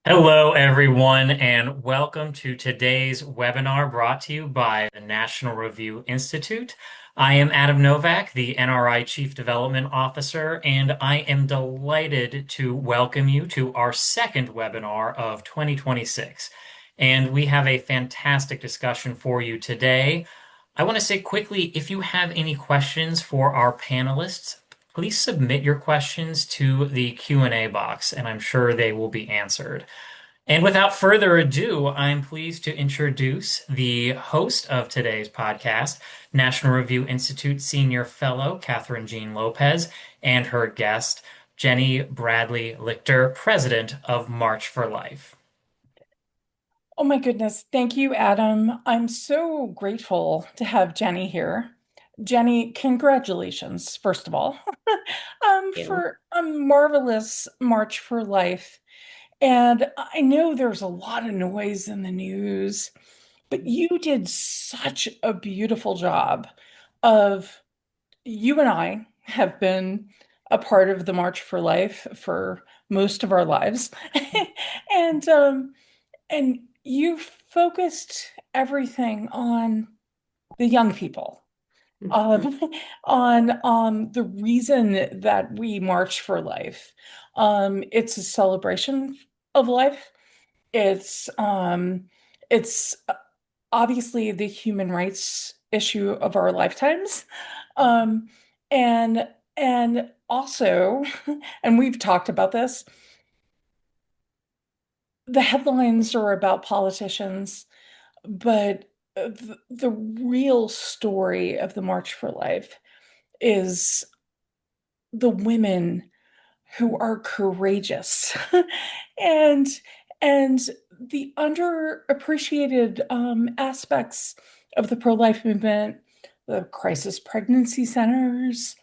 Hello, everyone, and welcome to today's webinar brought to you by the National Review Institute. I am Adam Novak, the NRI Chief Development Officer, and I am delighted to welcome you to our second webinar of 2026. And we have a fantastic discussion for you today. I want to say quickly, if you have any questions for our panelists, please submit your questions to the Q&A box, and I'm sure they will be answered. And without further ado, I'm pleased to introduce the host of today's podcast, National Review Institute Senior Fellow Catherine Jean Lopez, and her guest, Jenny Bradley Lichter, President of March for Life. Oh my goodness. Thank you, Adam. I'm so grateful to have Jenny here. Jenny, congratulations, first of all, You. for a marvelous March for Life. And I know there's a lot of noise in the news, but you did such a beautiful job of, you and I have been a part of the March for Life for most of our lives. And and you focused everything on the young people, um, on the reason that we march for life. It's a celebration of life. It's obviously the human rights issue of our lifetimes. Um, and and also, and we've talked about this, the headlines are about politicians. But the real story of the March for Life is the women who are courageous and and the underappreciated aspects of the pro-life movement, the crisis pregnancy centers,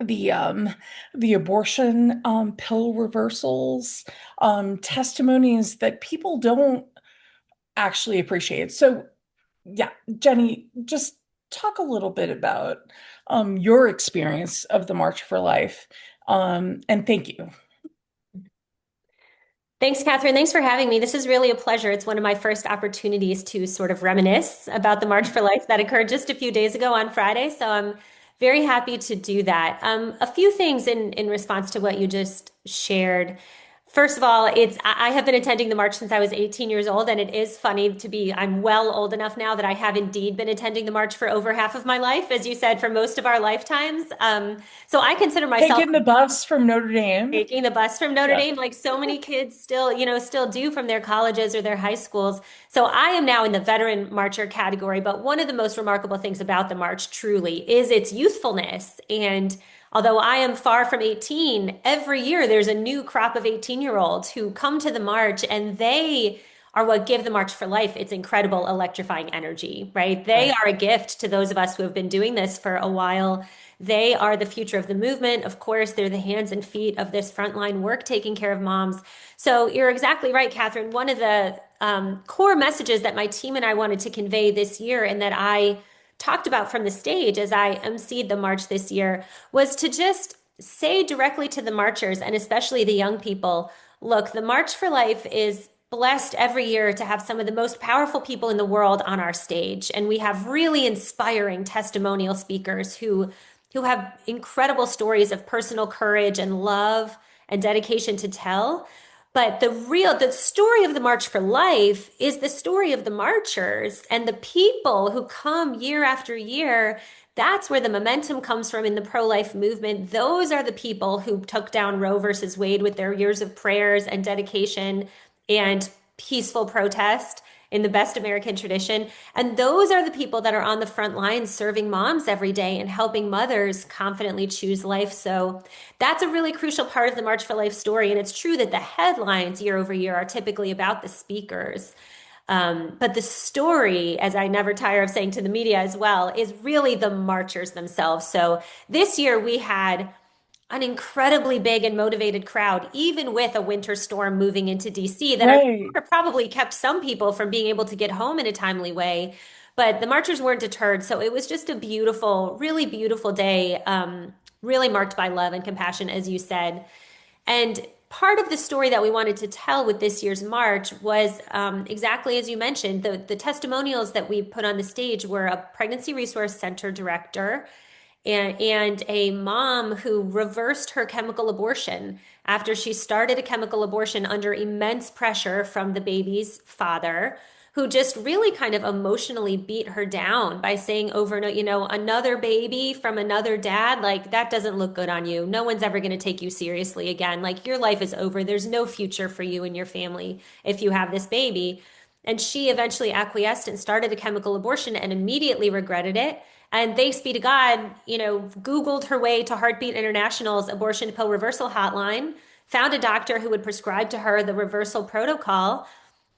the um, the abortion pill reversals, testimonies that people don't actually appreciate. So yeah, Jenny, just talk a little bit about your experience of the March for Life. And thank you. Thanks, Catherine. Thanks for having me. This is really a pleasure. It's one of my first opportunities to sort of reminisce about the March for Life that occurred just a few days ago on Friday. So I'm very happy to do that. A few things in response to what you just shared. First of all, I have been attending the march since I was 18 years old, and it is funny to be, I'm well old enough now that I have indeed been attending the march for over half of my life, as you said, for most of our lifetimes. So I consider myself Taking the bus from Notre Dame. taking the bus from Notre Yeah. Dame, like so many kids still, still do from their colleges or their high schools. So I am now in the veteran marcher category, but one of the most remarkable things about the march truly is its youthfulness. And although I am far from 18, every year there's a new crop of 18-year-olds who come to the march and they are what give the March for Life its incredible electrifying energy, right? They Right. are a gift to those of us who have been doing this for a while. They are the future of the movement. Of course, they're the hands and feet of this frontline work taking care of moms. So you're exactly right, Catherine. One of the core messages that my team and I wanted to convey this year and that I talked about from the stage as I emceed the march this year was to just say directly to the marchers and especially the young people, look, the March for Life is blessed every year to have some of the most powerful people in the world on our stage. And we have really inspiring testimonial speakers who have incredible stories of personal courage and love and dedication to tell. But the story of the March for Life is the story of the marchers and the people who come year after year. That's where the momentum comes from in the pro-life movement. Those are the people who took down Roe versus Wade with their years of prayers and dedication and peaceful protest in the best American tradition. And those are the people that are on the front lines serving moms every day and helping mothers confidently choose life. So that's a really crucial part of the March for Life story. And it's true that the headlines year over year are typically about the speakers. But the story, as I never tire of saying to the media as well, is really the marchers themselves. So this year we had an incredibly big and motivated crowd, even with a winter storm moving into DC, that Right. probably kept some people from being able to get home in a timely way. But the marchers weren't deterred. So it was just a beautiful, really beautiful day, really marked by love and compassion, as you said. And part of the story that we wanted to tell with this year's march was exactly as you mentioned. The testimonials that we put on the stage were a pregnancy resource center director and a mom who reversed her chemical abortion after she started a chemical abortion under immense pressure from the baby's father, who just really kind of emotionally beat her down by saying over and over, another baby from another dad, like that doesn't look good on you. No one's ever going to take you seriously again. Like your life is over. There's no future for you and your family if you have this baby. And she eventually acquiesced and started a chemical abortion and immediately regretted it. And thanks be to God, Googled her way to Heartbeat International's abortion pill reversal hotline, found a doctor who would prescribe to her the reversal protocol.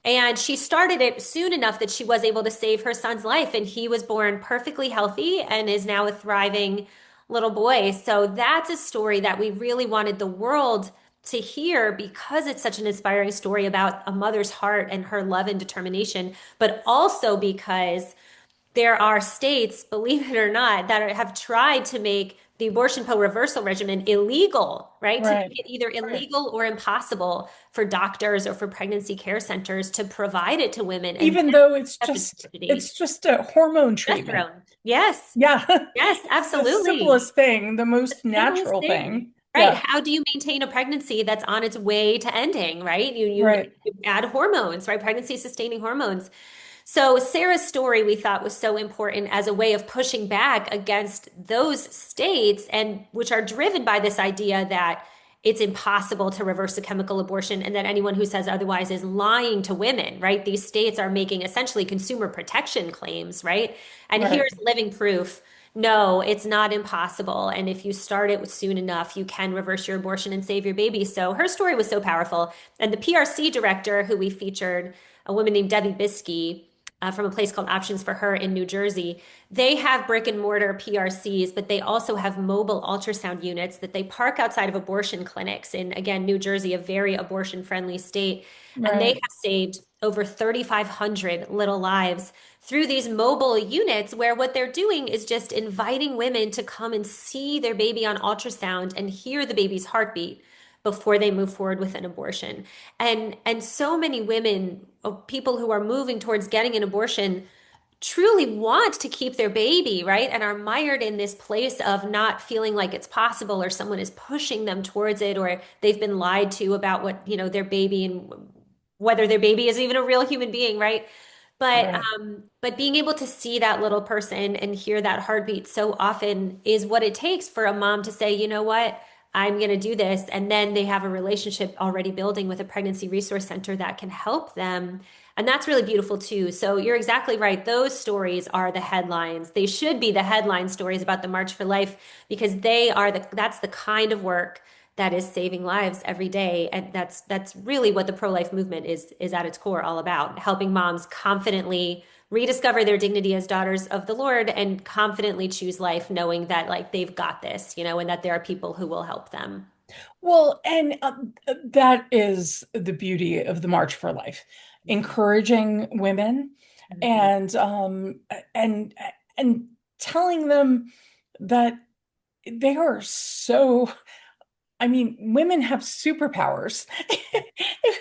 And she started it soon enough that she was able to save her son's life. And he was born perfectly healthy and is now a thriving little boy. So that's a story that we really wanted the world to hear because it's such an inspiring story about a mother's heart and her love and determination, but also because there are states, believe it or not, that have tried to make the abortion pill reversal regimen illegal, right? To Right. make it either illegal or impossible for doctors or for pregnancy care centers to provide it to women. And Even though that's absurdity. it's just a hormone treatment. Progesterone. Yes. Yeah. Yes, It's the absolutely. simplest thing, the The most simplest natural thing. thing. Right. Yeah. How do you maintain a pregnancy that's on its way to ending, right? Right. You add hormones, right? Pregnancy sustaining hormones. So Sarah's story we thought was so important as a way of pushing back against those states and which are driven by this idea that it's impossible to reverse a chemical abortion and that anyone who says otherwise is lying to women, right? These states are making essentially consumer protection claims, right? And Right. here's living proof. No, it's not impossible. And if you start it soon enough, you can reverse your abortion and save your baby. So her story was so powerful. And the PRC director who we featured, a woman named Debbie Biskey, from a place called Options for Her in New Jersey. They have brick and mortar PRCs, but they also have mobile ultrasound units that they park outside of abortion clinics in, again, New Jersey, a very abortion friendly state. And they Right. have saved over 3,500 little lives through these mobile units where what they're doing is just inviting women to come and see their baby on ultrasound and hear the baby's heartbeat before they move forward with an abortion. And so many women, people who are moving towards getting an abortion truly want to keep their baby, right? And are mired in this place of not feeling like it's possible or someone is pushing them towards it or they've been lied to about what, their baby and whether their baby is even a real human being, right? Right. But being able to see that little person and hear that heartbeat so often is what it takes for a mom to say, you know what, I'm going to do this. And then they have a relationship already building with a pregnancy resource center that can help them. And that's really beautiful too. So you're exactly right. Those stories are the headlines. They should be the headline stories about the March for Life because that's the kind of work that is saving lives every day. And that's really what the pro-life movement is at its core all about, helping moms confidently rediscover their dignity as daughters of the Lord and confidently choose life, knowing that like they've got this, and that there are people who will help them. Well, and that is the beauty of the March for Life, encouraging women Mhm. and and and telling them that they are so, I mean, women have superpowers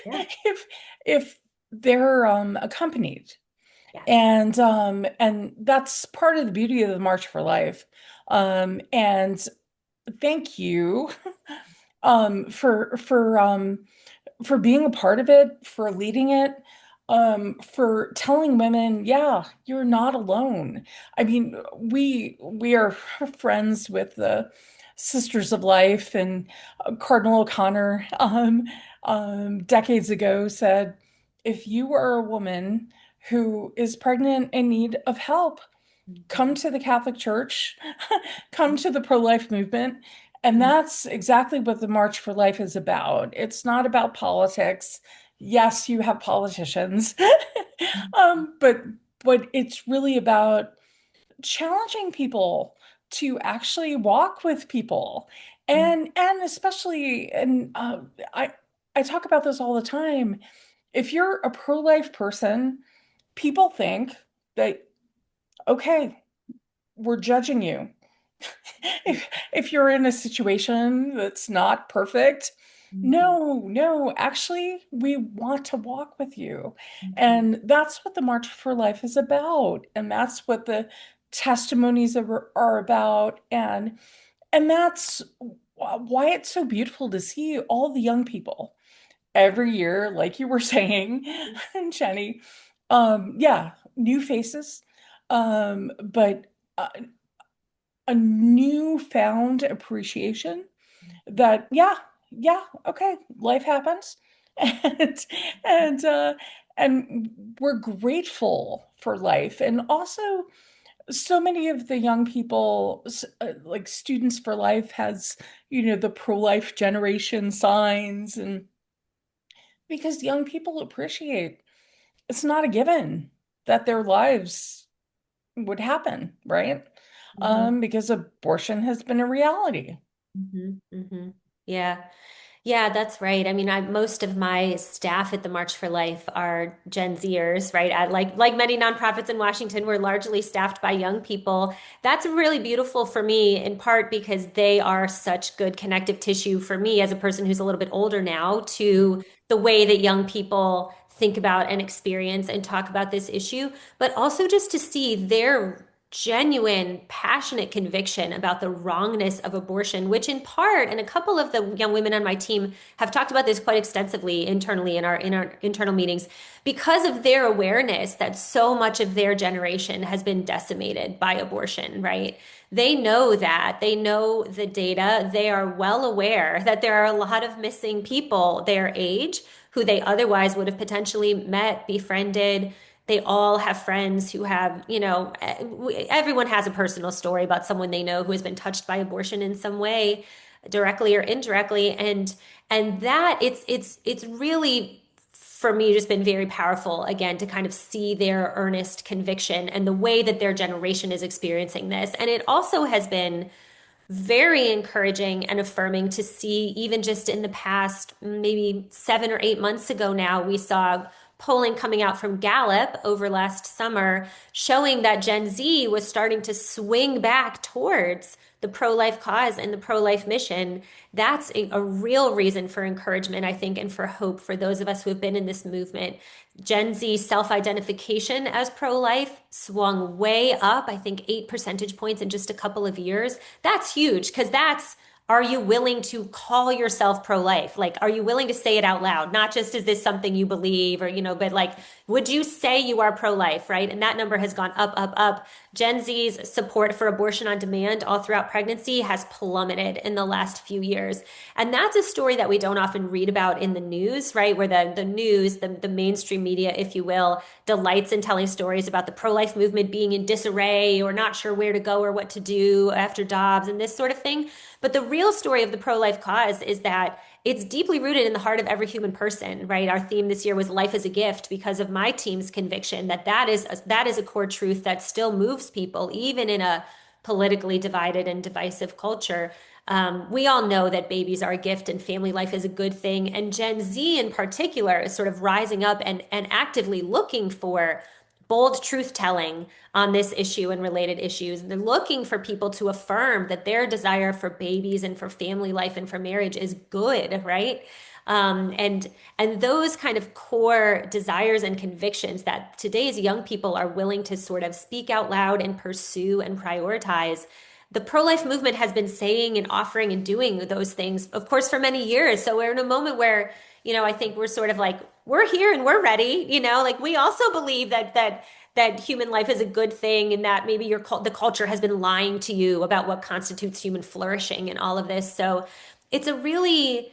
Yeah. if if they're accompanied. Yeah. And that's part of the beauty of the March for Life. And thank you um for for um for being a part of it, for leading it, for telling women, yeah, you're not alone. I mean, we are friends with the Sisters of Life, and Cardinal O'Connor decades ago said, if you are a woman who is pregnant and in need of help, come Mhm. to the Catholic Church, come to the pro-life movement. And Mhm. that's exactly what the March for Life is about. It's not about politics. Yes, you have politicians, but it's really about challenging people to actually walk with people, Mhm. and especially, and I talk about this all the time. If you're a pro-life person, people think that, okay, we're judging you. if you're in a situation that's not perfect, Mhm. No, no, actually, we want to walk with you. Mhm. And that's what the March for Life is about. And that's what the testimonies are about. And that's why it's so beautiful to see all the young people every year, like you were saying, and Jenny. Yeah, new faces, but uh, a newfound appreciation that yeah, okay, life happens, and and uh and we're grateful for life. And also, so many of the young people, like Students for Life has, the pro-life generation signs, and because young people appreciate it's not a given that their lives would happen, right? Mhm. Because abortion has been a reality. Mhm. Mhm. Yeah. Yeah, that's right. I mean, most of my staff at the March for Life are Gen Zers, right? Like many nonprofits in Washington, we're largely staffed by young people. That's really beautiful for me, in part because they are such good connective tissue for me as a person who's a little bit older now to the way that young people think about and experience and talk about this issue, but also just to see their genuine, passionate conviction about the wrongness of abortion, which in part, and a couple of the young women on my team have talked about this quite extensively internally in our internal meetings, because of their awareness that so much of their generation has been decimated by abortion, right? They know that. They know the data. They are well aware that there are a lot of missing people their age who they otherwise would have potentially met, befriended. They all have friends who have, everyone has a personal story about someone they know who has been touched by abortion in some way, directly or indirectly. And that it's really, for me, just been very powerful again to kind of see their earnest conviction and the way that their generation is experiencing this. And it also has been very encouraging and affirming to see, even just in the past, maybe 7 or 8 months ago now, we saw polling coming out from Gallup over last summer showing that Gen Z was starting to swing back towards the pro-life cause and the pro-life mission. That's a real reason for encouragement, I think, and for hope for those of us who have been in this movement. Gen Z self-identification as pro-life swung way up, I think 8 percentage points in just a couple of years. That's huge because that's, are you willing to call yourself pro-life? Like, are you willing to say it out loud? Not just, is this something you believe or, but like, would you say you are pro-life, right? And that number has gone up, up, up. Gen Z's support for abortion on demand all throughout pregnancy has plummeted in the last few years. And that's a story that we don't often read about in the news, right? Where the news, the mainstream media, if you will, delights in telling stories about the pro-life movement being in disarray or not sure where to go or what to do after Dobbs and this sort of thing. But the real story of the pro-life cause is that it's deeply rooted in the heart of every human person, right? Our theme this year was life as a gift because of my team's conviction that that is a core truth that still moves people, even in a politically divided and divisive culture. We all know that babies are a gift and family life is a good thing. And Gen Z in particular is sort of rising up and actively looking for bold truth telling on this issue and related issues. And they're looking for people to affirm that their desire for babies and for family life and for marriage is good, right? And those kind of core desires and convictions that today's young people are willing to sort of speak out loud and pursue and prioritize. The pro-life movement has been saying and offering and doing those things, of course, for many years. So we're in a moment where, I think we're sort of like, we're here and we're ready, like we also believe that human life is a good thing and that maybe the culture has been lying to you about what constitutes human flourishing and all of this. So it's a really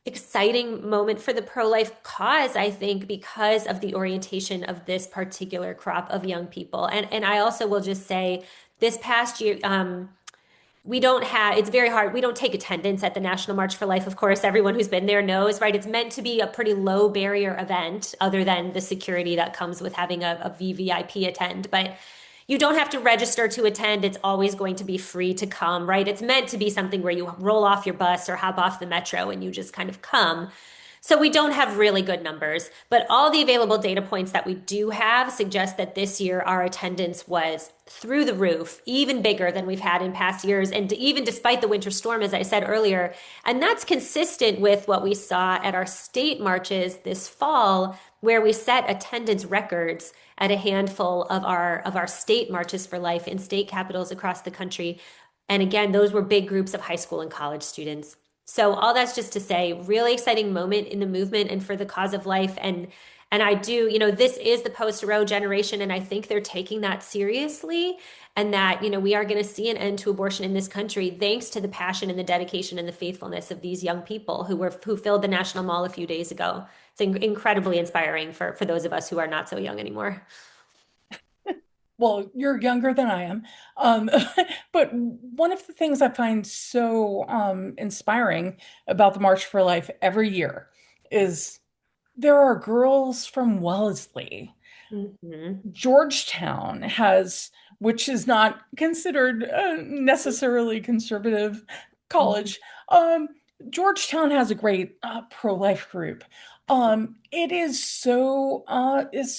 exciting moment for the pro-life cause, I think, because of the orientation of this particular crop of young people. And I also will just say this past year, we don't have, it's very hard. We don't take attendance at the National March for Life. Of course, everyone who's been there knows, right? It's meant to be a pretty low barrier event, other than the security that comes with having a VVIP attend. But you don't have to register to attend. It's always going to be free to come, right? It's meant to be something where you roll off your bus or hop off the metro and you just kind of come. So we don't have really good numbers, but all the available data points that we do have suggest that this year our attendance was through the roof, even bigger than we've had in past years, and even despite the winter storm, as I said earlier. And that's consistent with what we saw at our state marches this fall, where we set attendance records at a handful of our state marches for life in state capitals across the country. And again, those were big groups of high school and college students. So all that's just to say, really exciting moment in the movement and for the cause of life. And I do, this is the post-Roe generation, and I think they're taking that seriously. And that, we are going to see an end to abortion in this country thanks to the passion and the dedication and the faithfulness of these young people who filled the National Mall a few days ago. It's incredibly inspiring for those of us who are not so young anymore. Well, you're younger than I am. Um, but one of the things I find so inspiring about the March for Life every year is there are girls from Wellesley. Hmm. Georgetown has, which is not considered necessarily conservative Hmm. college. Georgetown has a great pro-life group. It is so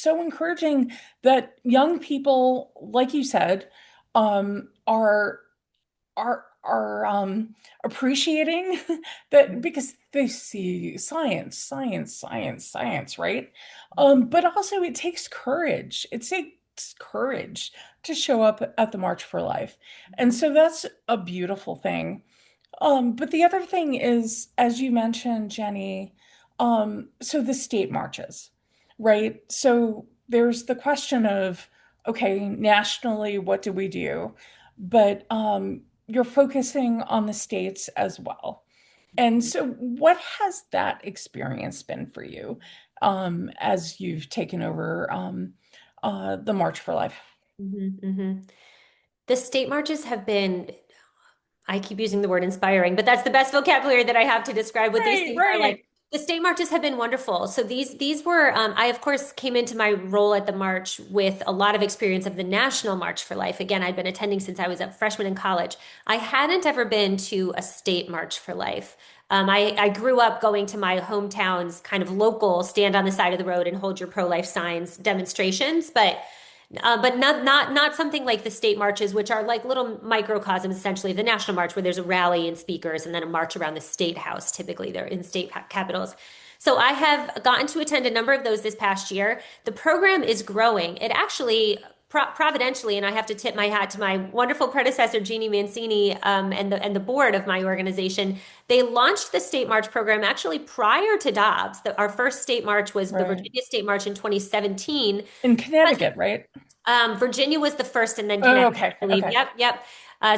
encouraging that young people, like you said, are appreciating that because they see science, science, science, science, right? But also it takes courage. It takes courage to show up at the March for Life. And so that's a beautiful thing. But the other thing is, as you mentioned, Jenny, so the state marches, right? So there's the question of, okay, nationally, what do we do? But you're focusing on the states as well. And so, what has that experience been for you as you've taken over the March for Life? Hmm. Hmm. The state marches have been, I keep using the word inspiring, but that's the best vocabulary that I have to describe what these Right, things are like. right. The state marches have been wonderful. So these were I of course came into my role at the march with a lot of experience of the National March for Life. Again, I'd been attending since I was a freshman in college. I hadn't ever been to a state march for life. I grew up going to my hometown's kind of local stand on the side of the road and hold your pro-life signs demonstrations, but not something like the state marches, which are like little microcosms essentially of the national march, where there's a rally and speakers and then a march around the state house. Typically, they're in state capitals. So I have gotten to attend a number of those this past year. The program is growing. It actually providentially, and I have to tip my hat to my wonderful predecessor, Jeannie Mancini, and the board of my organization. They launched the State March program actually prior to Dobbs. Our first state march was the Right. Virginia State March in 2017. In Connecticut, right? Virginia was the first, and then Oh, Connecticut, okay, I believe. okay. Yep, yep.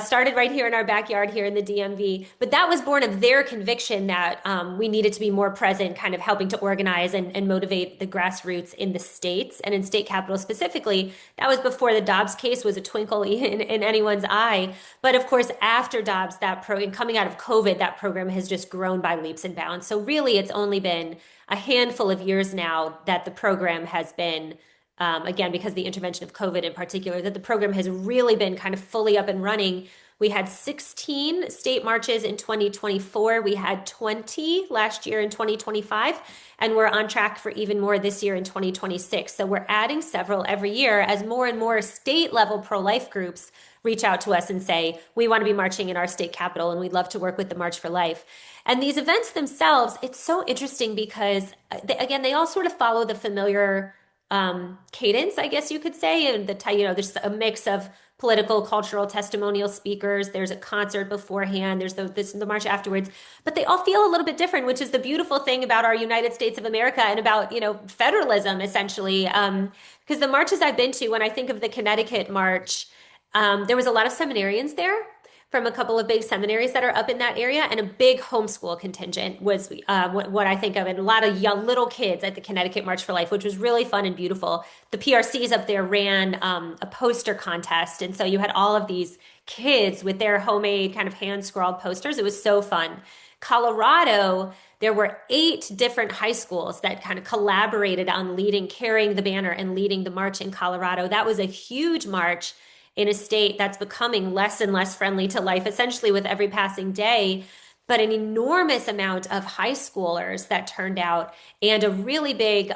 Started right here in our backyard here in the DMV. But that was born of their conviction that we needed to be more present, kind of helping to organize and motivate the grassroots in the states and in state capitals specifically. That was before the Dobbs case was a twinkle in anyone's eye. But of course, after Dobbs, and coming out of COVID, that program has just grown by leaps and bounds. So really, it's only been a handful of years now that the program has been again, because of the intervention of COVID in particular, that the program has really been kind of fully up and running. We had 16 state marches in 2024. We had 20 last year in 2025, and we're on track for even more this year in 2026. So we're adding several every year as more and more state level pro-life groups reach out to us and say, we want to be marching in our state capital and we'd love to work with the March for Life. And these events themselves, it's so interesting because, again, they all sort of follow the familiar cadence, I guess you could say. And there's a mix of political, cultural, testimonial speakers. There's a concert beforehand. There's the march afterwards. But they all feel a little bit different, which is the beautiful thing about our United States of America and about, federalism, essentially. Because the marches I've been to, when I think of the Connecticut March, there was a lot of seminarians there from a couple of big seminaries that are up in that area, and a big homeschool contingent was what I think of, and a lot of young little kids at the Connecticut March for Life, which was really fun and beautiful. The PRCs up there ran a poster contest, and so you had all of these kids with their homemade kind of hand scrawled posters. It was so fun. Colorado, there were 8 different high schools that kind of collaborated on carrying the banner and leading the march in Colorado. That was a huge march in a state that's becoming less and less friendly to life, essentially with every passing day. but an enormous amount of high schoolers that turned out, and a really big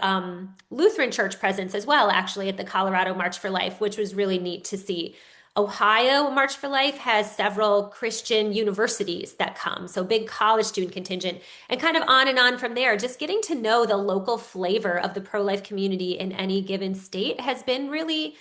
Lutheran church presence as well, actually, at the Colorado March for Life, which was really neat to see. Ohio March for Life has several Christian universities that come, so big college student contingent, and kind of on and on from there. Just getting to know the local flavor of the pro-life community in any given state has been really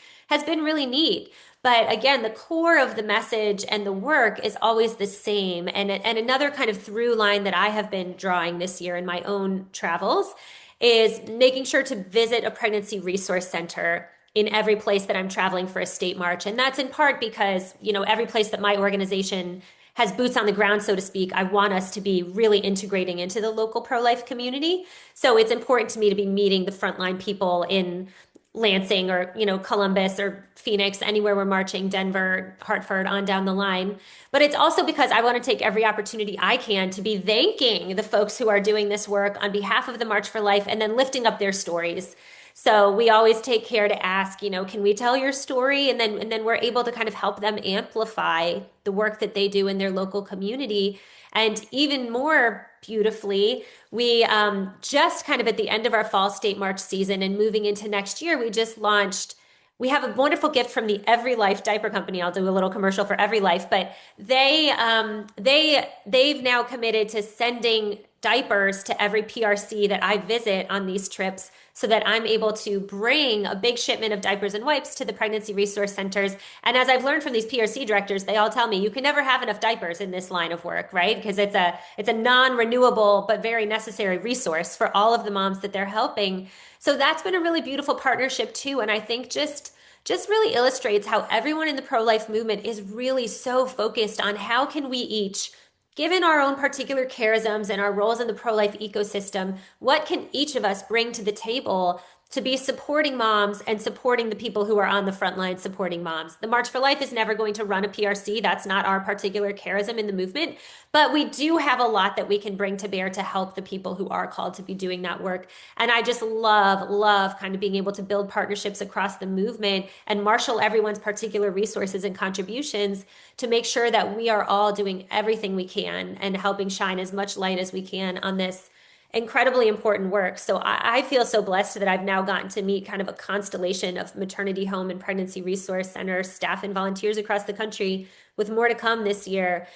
neat. But again, the core of the message and the work is always the same. And another kind of through line that I have been drawing this year in my own travels is making sure to visit a pregnancy resource center in every place that I'm traveling for a state march. And that's in part because, every place that my organization has boots on the ground, so to speak, I want us to be really integrating into the local pro-life community. So it's important to me to be meeting the frontline people in Lansing or, Columbus or Phoenix, anywhere we're marching, Denver, Hartford, on down the line. But it's also because I want to take every opportunity I can to be thanking the folks who are doing this work on behalf of the March for Life and then lifting up their stories. So we always take care to ask, can we tell your story? And then we're able to kind of help them amplify the work that they do in their local community. And even more beautifully, we just kind of at the end of our fall state march season and moving into next year, we just launched. We have a wonderful gift from the Every Life diaper company. I'll do a little commercial for Every Life, but they've now committed to sending diapers to every PRC that I visit on these trips so that I'm able to bring a big shipment of diapers and wipes to the pregnancy resource centers. And as I've learned from these PRC directors, they all tell me you can never have enough diapers in this line of work, right? Because it's a non-renewable but very necessary resource for all of the moms that they're helping. So that's been a really beautiful partnership too. And I think just really illustrates how everyone in the pro-life movement is really so focused on how can we each, given our own particular charisms and our roles in the pro-life ecosystem, what can each of us bring to the table to be supporting moms and supporting the people who are on the front line supporting moms. The March for Life is never going to run a PRC. That's not our particular charism in the movement, but we do have a lot that we can bring to bear to help the people who are called to be doing that work. And I just love kind of being able to build partnerships across the movement and marshal everyone's particular resources and contributions to make sure that we are all doing everything we can and helping shine as much light as we can on this incredibly important work. So I feel so blessed that I've now gotten to meet kind of a constellation of maternity home and pregnancy resource center staff and volunteers across the country, with more to come this year,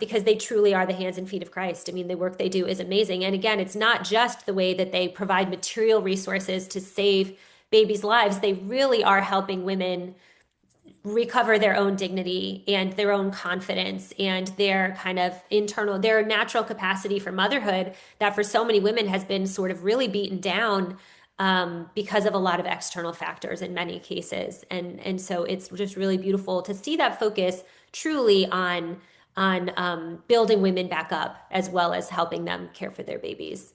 because they truly are the hands and feet of Christ. I mean, the work they do is amazing. And again, it's not just the way that they provide material resources to save babies' lives. They really are helping women recover their own dignity and their own confidence and their kind of their natural capacity for motherhood that for so many women has been sort of really beaten down, because of a lot of external factors in many cases. And so it's just really beautiful to see that focus truly on building women back up as well as helping them care for their babies.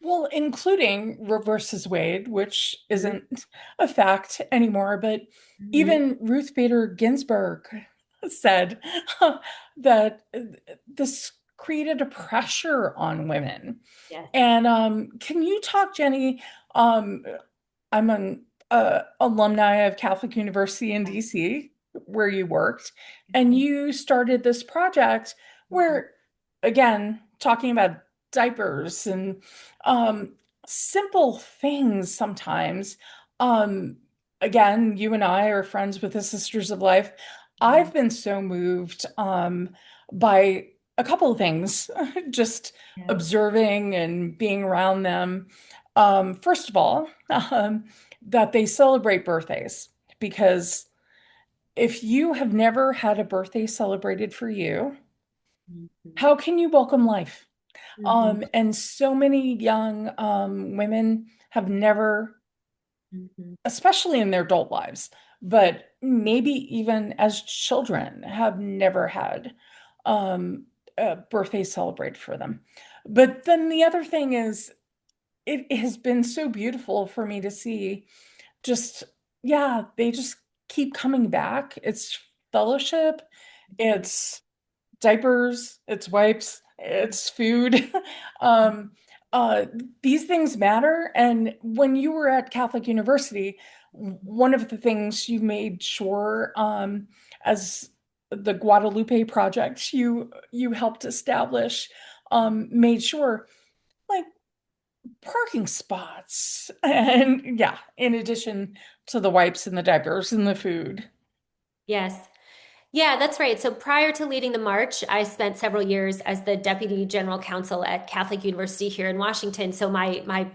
Well, including Roe versus Wade, which Mhm. isn't a fact anymore, but Mhm. even Ruth Bader Ginsburg said that this created a pressure on women. Yes. And can you talk, Jenny? Um, I'm an alumni of Catholic University in DC, where you worked, and you started this project Mhm. where, again, talking about diapers and um, simple things sometimes. Um, Again, you and I are friends with the Sisters of Life. Mhm. I've been so moved by a couple of things, just Yeah. observing and being around them. First of all, that they celebrate birthdays, because if you have never had a birthday celebrated for you, Mhm. how can you welcome life? Mhm. And so many young women have never, Mhm. especially in their adult lives, but maybe even as children, have never had a birthday celebrated for them. But then the other thing is, it has been so beautiful for me to see, just, yeah, they just keep coming back. It's fellowship, it's diapers, it's wipes, it's food. um, uh, these things matter. And when you were at Catholic University, one of the things you made sure, as the Guadalupe project you helped establish, made sure, like, parking spots, and yeah, in addition to the wipes and the diapers and the food. Yes. Yeah, that's right. So prior to leading the march, I spent several years as the deputy general counsel at Catholic University here in Washington. So my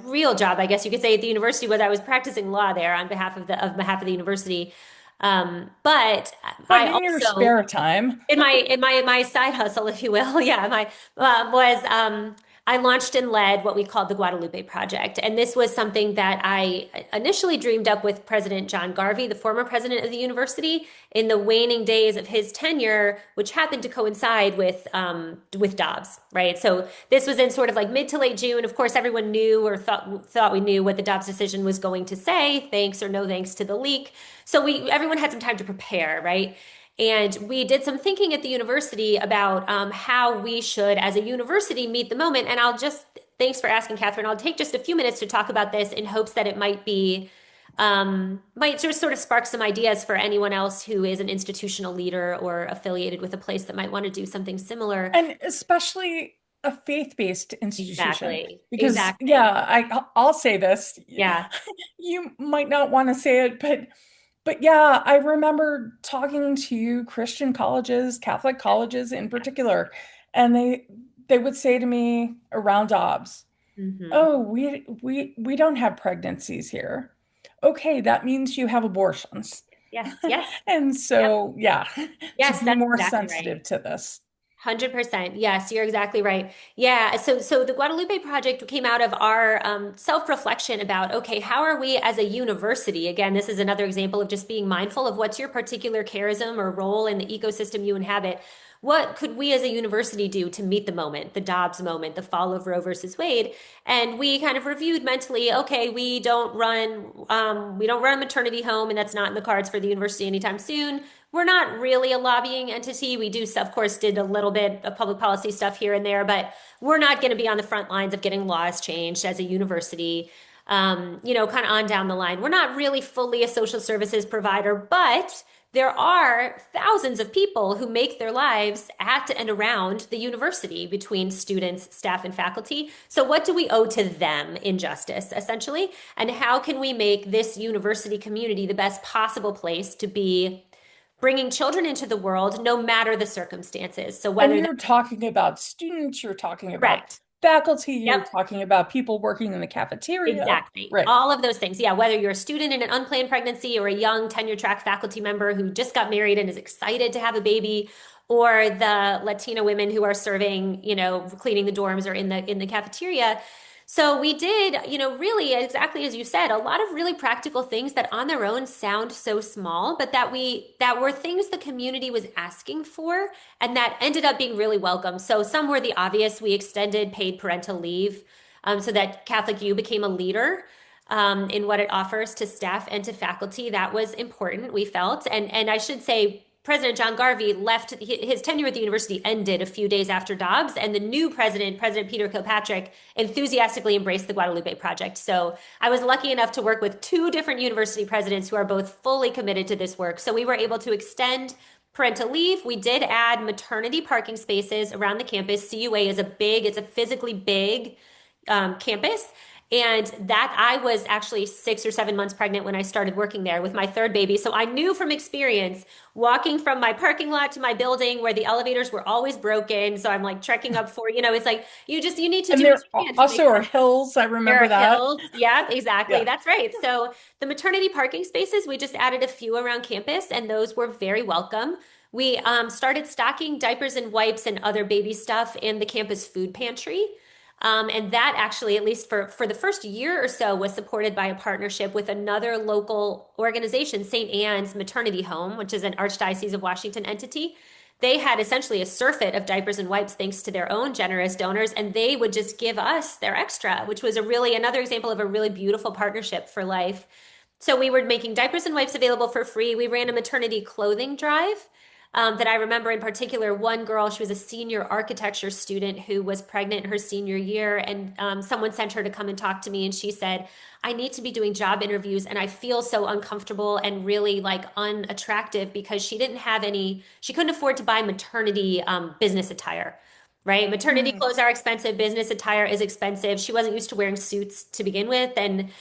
real job, I guess you could say, at the university was I was practicing law there on behalf of the university. But But I in your also spare time, in my side hustle, if you will, yeah, my was I launched and led what we called the Guadalupe Project, and this was something that I initially dreamed up with President John Garvey, the former president of the university, in the waning days of his tenure, which happened to coincide with Dobbs, right? So this was in sort of like mid to late June. Of course, everyone knew or thought we knew what the Dobbs decision was going to say, thanks or no thanks to the leak. So we everyone had some time to prepare, right? And we did some thinking at the university about how we should, as a university, meet the moment. And thanks for asking, Catherine. I'll take just a few minutes to talk about this in hopes that it might sort of spark some ideas for anyone else who is an institutional leader or affiliated with a place that might want to do something similar. and especially a faith-based institution, Exactly. because Exactly. yeah, I'll say this. Yeah. You might not want to say it, but yeah, I remember talking to Christian colleges, Catholic colleges in particular, and they would say to me around Dobbs, Hmm. "Oh, we don't have pregnancies here." Okay, that means you have abortions. Yes. Yes. And Yep. so, yeah, to Yes, be that's more exactly right. sensitive to this. 100%. Yes, you're exactly right. Yeah. So the Guadalupe Project came out of our self-reflection about, okay, how are we as a university? Again, this is another example of just being mindful of what's your particular charism or role in the ecosystem you inhabit. What could we as a university do to meet the moment, the Dobbs moment, the fall of Roe versus Wade? And we kind of reviewed mentally, okay, we don't run a maternity home, and that's not in the cards for the university anytime soon. We're not really a lobbying entity. We do, of course, did a little bit of public policy stuff here and there, but we're not going to be on the front lines of getting laws changed as a university. Kind of on down the line. We're not really fully a social services provider, but there are thousands of people who make their lives at and around the university between students, staff, and faculty. So, what do we owe to them in justice, essentially? And how can we make this university community the best possible place to be bringing children into the world, no matter the circumstances? So, And whether you're that's talking about students, you're talking about correct. faculty, you're Yep. talking about people working in the cafeteria. Exactly. Right. All of those things. Yeah. Whether you're a student in an unplanned pregnancy or a young tenure track faculty member who just got married and is excited to have a baby, or the Latina women who are serving, cleaning the dorms or in the cafeteria. So we did, really exactly as you said, a lot of really practical things that on their own sound so small, but that were things the community was asking for and that ended up being really welcome. So some were the obvious. We extended paid parental leave so that Catholic U became a leader in what it offers to staff and to faculty. That was important, we felt. And I should say, President John Garvey left, his tenure at the university ended a few days after Dobbs, and the new president, President Peter Kilpatrick, enthusiastically embraced the Guadalupe Project. So I was lucky enough to work with two different university presidents who are both fully committed to this work. So we were able to extend parental leave. We did add maternity parking spaces around the campus. CUA is it's a physically big campus. And that I was actually 6 or 7 months pregnant when I started working there with my third baby. So I knew from experience walking from my parking lot to my building where the elevators were always broken. So I'm like trekking up it's like you need to And do what there you can to make also are that. hills. I There remember are that. hills. Yeah, exactly. Yeah. That's right. So the maternity parking spaces, we just added a few around campus, and those were very welcome. We started stocking diapers and wipes and other baby stuff in the campus food pantry. And that actually, at least for the first year or so, was supported by a partnership with another local organization, St. Anne's Maternity Home, which is an Archdiocese of Washington entity. They had essentially a surfeit of diapers and wipes thanks to their own generous donors, and they would just give us their extra, which was another example of a really beautiful partnership for life. So we were making diapers and wipes available for free. We ran a maternity clothing drive. that I remember in particular. One girl, she was a senior architecture student who was pregnant her senior year, and someone sent her to come and talk to me, and she said, I need to be doing job interviews, and I feel so uncomfortable and really like unattractive because she couldn't afford to buy maternity business attire. Right? Maternity Mm, clothes are expensive, business attire is expensive. She wasn't used to wearing suits to begin with, and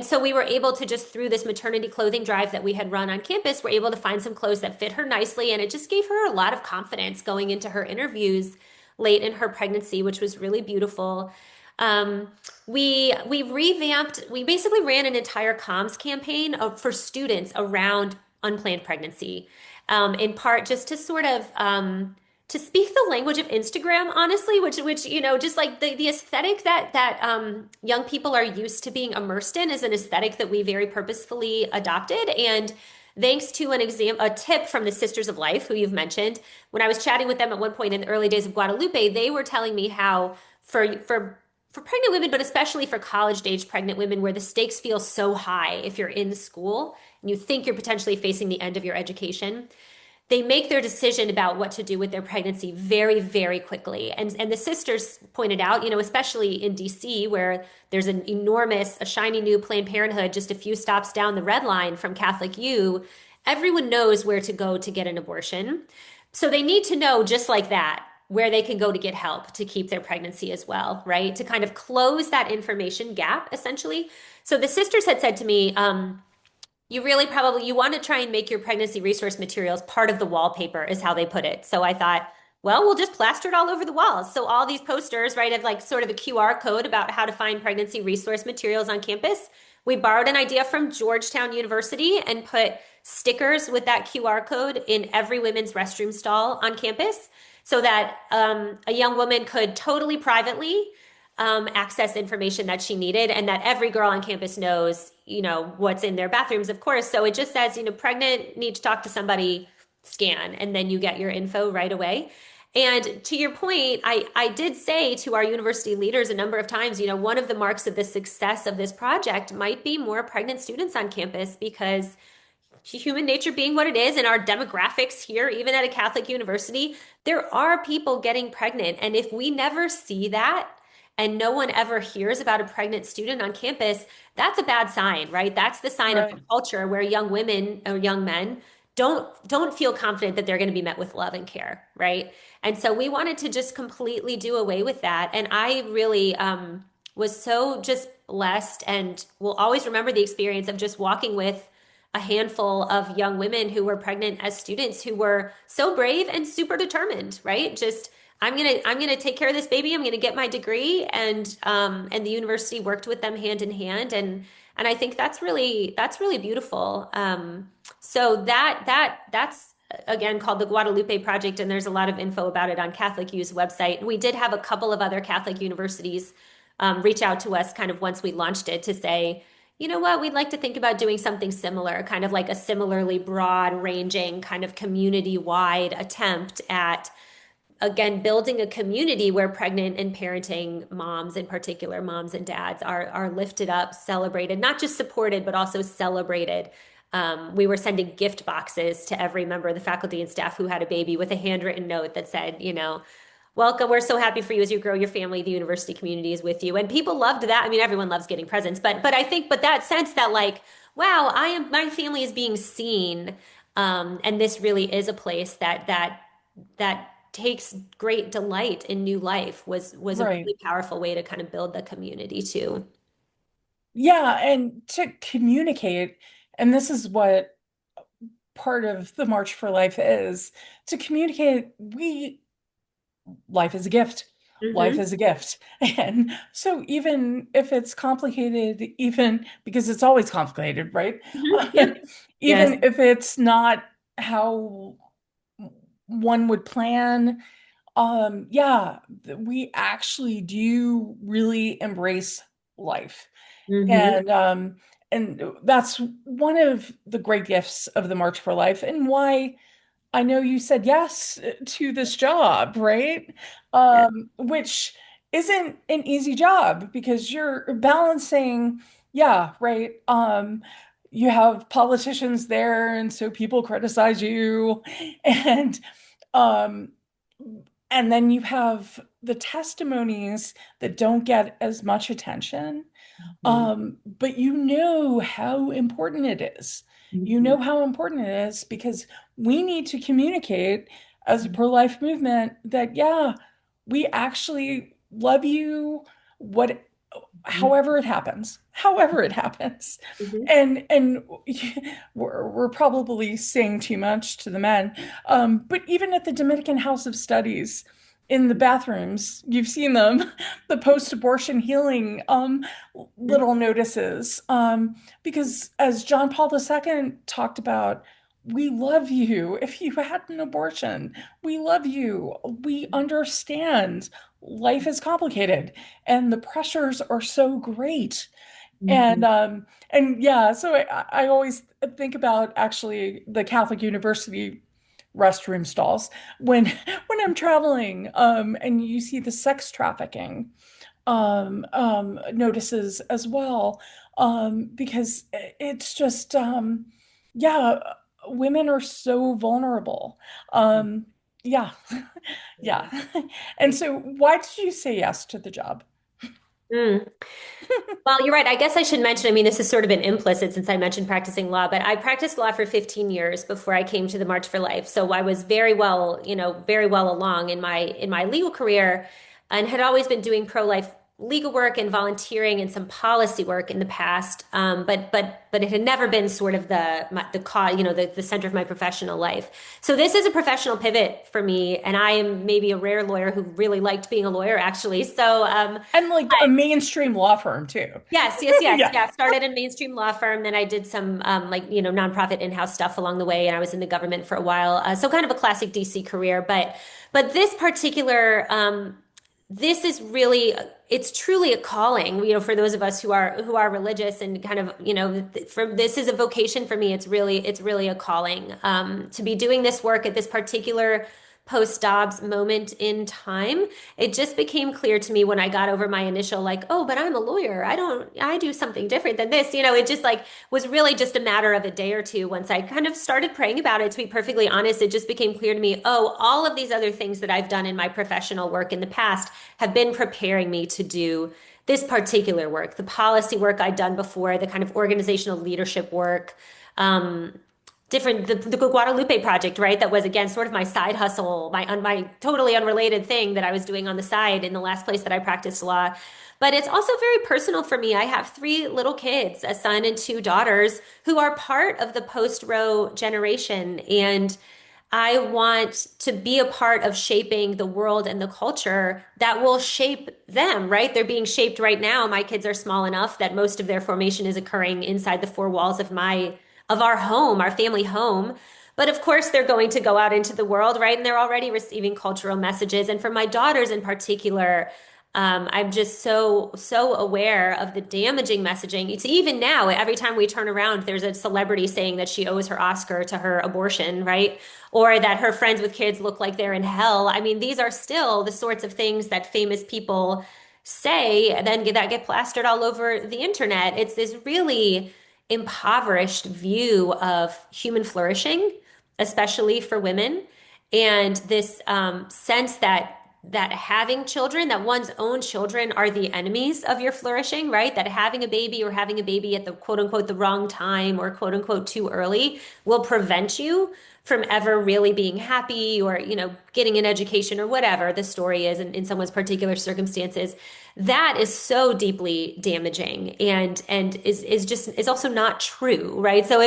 so we were able to just through this maternity clothing drive that we had run on campus, we're able to find some clothes that fit her nicely. And it just gave her a lot of confidence going into her interviews late in her pregnancy, which was really beautiful. Um, we basically ran an entire comms campaign for students around unplanned pregnancy, in part just to sort of to speak the language of Instagram, honestly, which just like the aesthetic that young people are used to being immersed in is an aesthetic that we very purposefully adopted. And thanks to a tip from the Sisters of Life, who you've mentioned, when I was chatting with them at one point in the early days of Guadalupe, they were telling me how for pregnant women, but especially for college-age pregnant women, where the stakes feel so high if you're in school and you think you're potentially facing the end of your education, they make their decision about what to do with their pregnancy very, very quickly. And the sisters pointed out, especially in DC, where there's a shiny new Planned Parenthood just a few stops down the red line from Catholic U, everyone knows where to go to get an abortion. So they need to know, just like that, where they can go to get help to keep their pregnancy as well, right? To kind of close that information gap, essentially. So the sisters had said to me, you really probably you want to try and make your pregnancy resource materials part of the wallpaper is how they put it. So I thought, well, we'll just plaster it all over the walls. So all these posters, right, have like sort of a QR code about how to find pregnancy resource materials on campus. We borrowed an idea from Georgetown University and put stickers with that QR code in every women's restroom stall on campus so that a young woman could totally privately access information that she needed, and that every girl on campus knows, what's in their bathrooms, of course. So it just says, pregnant, need to talk to somebody, scan, and then you get your info right away. And to your point, I did say to our university leaders a number of times, one of the marks of the success of this project might be more pregnant students on campus because human nature being what it is and our demographics here, even at a Catholic university, there are people getting pregnant. And if we never see that and no one ever hears about a pregnant student on campus, that's a bad sign, right? That's the sign of a right. culture where young women or young men don't feel confident that they're going to be met with love and care, right? And so we wanted to just completely do away with that. And I really was so just blessed and will always remember the experience of just walking with a handful of young women who were pregnant as students who were so brave and super determined, right? Just I'm gonna take care of this baby. I'm gonna get my degree, and the university worked with them hand in hand, and I think that's really beautiful. So that's again called the Guadalupe Project, and there's a lot of info about it on Catholic U's website. We did have a couple of other Catholic universities reach out to us kind of once we launched it to say, you know what, we'd like to think about doing something similar, kind of like a similarly broad ranging kind of community wide attempt at, again, building a community where pregnant and parenting moms, in particular moms and dads, are lifted up, celebrated, not just supported, but also celebrated. We were sending gift boxes to every member of the faculty and staff who had a baby with a handwritten note that said, welcome. We're so happy for you as you grow your family. The university community is with you. And people loved that. I mean, everyone loves getting presents, but I think, but that sense that like, wow, my family is being seen. And this really is a place that takes great delight in new life was a Right. really powerful way to kind of build the community too. Yeah, and to communicate, and this is what part of the March for Life is, to communicate life is a gift. Life Hmm. is a gift. And so even if it's complicated, even because it's always complicated, right? Hmm. Yep. Yes. Even if it's not how one would plan, yeah, we actually do really embrace life. Hmm. And that's one of the great gifts of the March for Life and why I know you said yes to this job, right? Yeah. Which isn't an easy job because you're balancing, yeah, right. you have politicians there, and so people criticize you, and um, and then you have the testimonies that don't get as much attention. Mhm. But you know how important it is. You Mhm. know how important it is because we need to communicate as a pro-life movement that, yeah, we actually love you, what, however it happens. Mhm. And we're probably saying too much to the men. But even at the Dominican House of Studies, in the bathrooms, you've seen them, the post-abortion healing Mhm. little notices. Because as John Paul II talked about, we love you. If you had an abortion, we love you. We understand life is complicated and the pressures are so great. Mhm. And yeah, so I always think about actually the Catholic University restroom stalls when when I'm traveling, and you see the sex trafficking notices as well, because it's just yeah, women are so vulnerable. Um, yeah, yeah. And so, why did you say yes to the job? Mm. Well, you're right. I guess I should mention, I mean, this has sort of been implicit since I mentioned practicing law, but I practiced law for 15 years before I came to the March for Life. So I was very well, very well along in my legal career and had always been doing pro-life legal work and volunteering and some policy work in the past. But it had never been sort of the cause, the center of my professional life. So this is a professional pivot for me, and I am maybe a rare lawyer who really liked being a lawyer, actually. So And like a mainstream law firm too. yes, yes, yes. Yeah. Yeah. Started in mainstream law firm. Then I did some nonprofit in-house stuff along the way, and I was in the government for a while. So kind of a classic DC career. But this particular this is really it's truly a calling, for those of us who are religious and kind of, for this is a vocation for me. It's really a calling to be doing this work at this particular post-Dobbs moment in time. It just became clear to me when I got over my initial like, oh, but I'm a lawyer. I do something different than this. It just like was really just a matter of a day or two once I kind of started praying about it. To be perfectly honest, it just became clear to me, oh, all of these other things that I've done in my professional work in the past have been preparing me to do this particular work, the policy work I'd done before, the kind of organizational leadership work. Um, the Guadalupe project, right? That was again sort of my side hustle, my totally unrelated thing that I was doing on the side in the last place that I practiced law. But it's also very personal for me. I have three little kids, a son and two daughters, who are part of the post-Roe generation. And I want to be a part of shaping the world and the culture that will shape them, right? They're being shaped right now. My kids are small enough that most of their formation is occurring inside the four walls of our home, our family home. But of course, they're going to go out into the world, right? And they're already receiving cultural messages. And for my daughters in particular, I'm just so aware of the damaging messaging. It's even now, every time we turn around, there's a celebrity saying that she owes her Oscar to her abortion, right? Or that her friends with kids look like they're in hell. I mean, these are still the sorts of things that famous people say and then that get plastered all over the internet. It's this really impoverished view of human flourishing, especially for women, and this sense that having children, that one's own children are the enemies of your flourishing, right? That having a baby or having a baby at the quote unquote the wrong time or quote unquote too early will prevent you from ever really being happy or, getting an education or whatever the story is in someone's particular circumstances. That is so deeply damaging and is also not true, right? So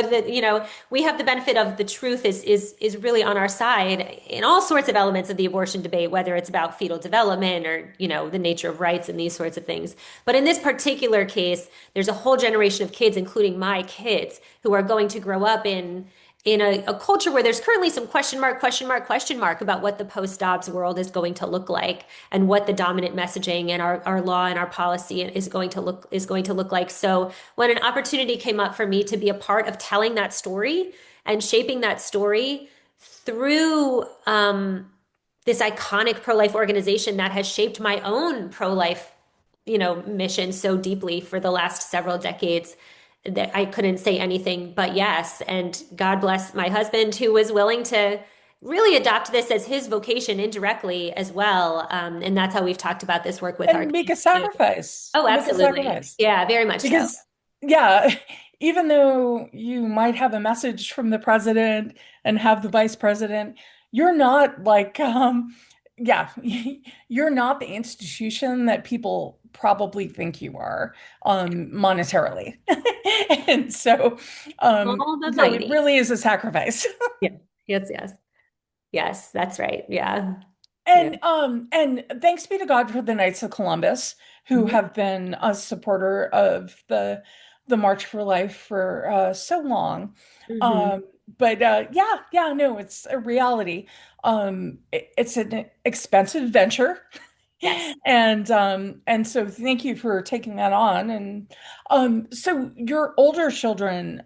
we have the benefit of the truth is really on our side in all sorts of elements of the abortion debate, whether it's about fetal development or, the nature of rights and these sorts of things. But in this particular case, there's a whole generation of kids, including my kids, who are going to grow up in a culture where there's currently some question mark, question mark, question mark about what the post-Dobbs world is going to look like and what the dominant messaging and our law and our policy is going to look like. So when an opportunity came up for me to be a part of telling that story and shaping that story through this iconic pro-life organization that has shaped my own pro-life mission so deeply for the last several decades, that I couldn't say anything but yes. And God bless my husband who was willing to really adopt this as his vocation indirectly as well. And that's how we've talked about this work with our And make a kids too. sacrifice. Oh, Make a absolutely. sacrifice. Yeah, very much so. Because, yeah, even though you might have a message from the president and have the vice president, you're not like, yeah, you're not the institution that people probably think you are, monetarily. And All the so it mighty. really is a sacrifice. Yeah. Yes, yes. Yes, that's right. Yeah. Yeah. And thanks be to God for the Knights of Columbus, who Mhm. have been a supporter of the March for Life for so long. Mhm. Um, but yeah, no, it's a reality. It's an expensive venture, Yes. and so thank you for taking that on. And so your older children,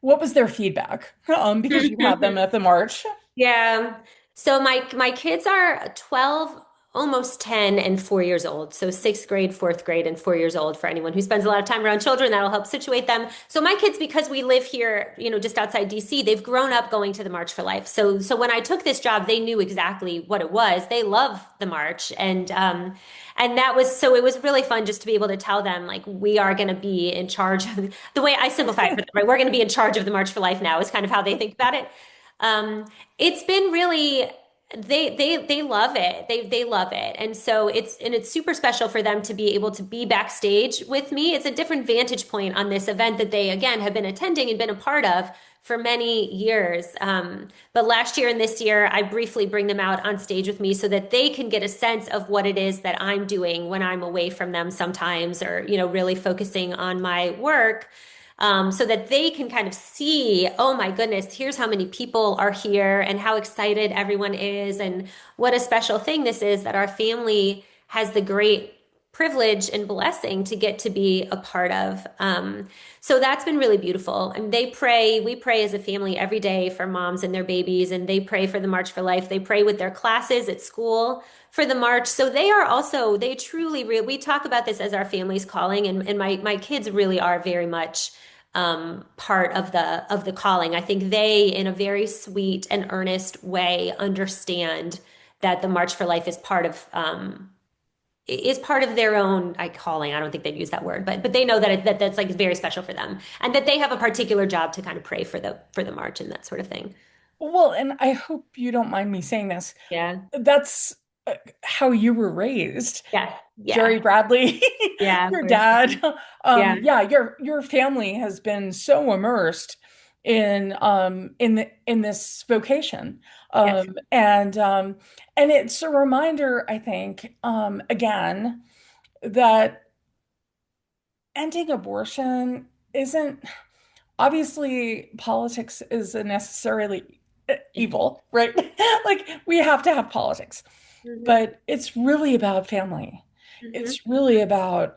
what was their feedback? Because you had them at the march. Yeah. So my kids are 12, almost 10, and 4 years old. So sixth grade, fourth grade, and 4 years old for anyone who spends a lot of time around children. That'll help situate them. So my kids, because we live here, just outside DC, they've grown up going to the March for Life. So when I took this job, they knew exactly what it was. They love the march. And that was so it was really fun just to be able to tell them like we are going to be in charge of the way I simplify it for them, right? We're going to be in charge of the March for Life now is kind of how they think about it. Um, it's been really they love it. They love it. And so it's super special for them to be able to be backstage with me. It's a different vantage point on this event that they again have been attending and been a part of for many years. But last year and this year, I briefly bring them out on stage with me so that they can get a sense of what it is that I'm doing when I'm away from them sometimes, or really focusing on my work, so that they can kind of see, oh my goodness, here's how many people are here and how excited everyone is, and what a special thing this is that our family has the great privilege and blessing to get to be a part of. So that's been really beautiful. And we pray as a family every day for moms and their babies, and they pray for the March for Life. They pray with their classes at school for the march. So they truly, we talk about this as our family's calling, and my kids really are very much part of the calling. I think they, in a very sweet and earnest way, understand that the March for Life is part of their own calling. I don't think they'd use that word, but they know that's like very special for them, and that they have a particular job to kind of pray for the march and that sort of thing. Well, and I hope you don't mind me saying this. Yeah. That's how you were raised. Yeah. Jerry Yeah. Bradley, Yeah. your We're dad. yeah. Yeah, your family has been so immersed in this vocation. Yes. And it's a reminder, I think, again, that ending abortion isn't obviously politics isn't necessarily evil, right? Like we have to have politics, Hmm. but it's really about family. Hmm. It's really about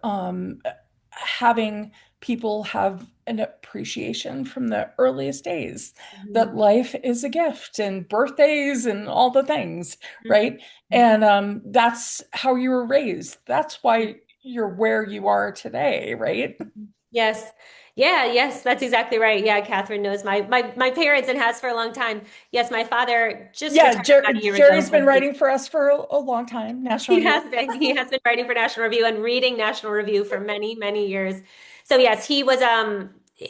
having people have an appreciation from the earliest days that Hmm. life is a gift and birthdays and all the things, Hmm. right? And that's how you were raised. That's why you're where you are today, right? Yes. Yeah, yes, that's exactly right. Yeah, Catherine knows my parents and has for a long time. Yes, my father just Yeah, retired about a year ago. Jerry's been writing for us for a long time, National Review. He has been writing for National Review and reading National Review for many, many years. So yes, he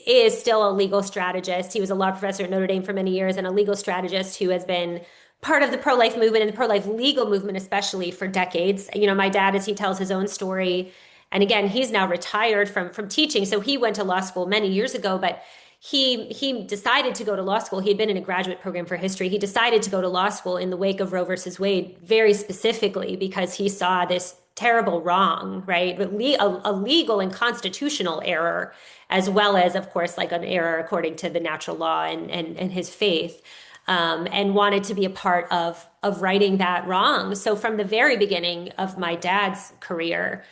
is still a legal strategist. He was a law professor at Notre Dame for many years and a legal strategist who has been part of the pro-life movement and the pro-life legal movement, especially for decades. My dad, as he tells his own story, and again, he's now retired from teaching. So he went to law school many years ago, but he decided to go to law school. He had been in a graduate program for history. He decided to go to law school in the wake of Roe versus Wade, very specifically because he saw this terrible wrong, right? But a legal and constitutional error, as well as, of course, like an error according to the natural law and his faith. And wanted to be a part of righting that wrong. So from the very beginning of my dad's career,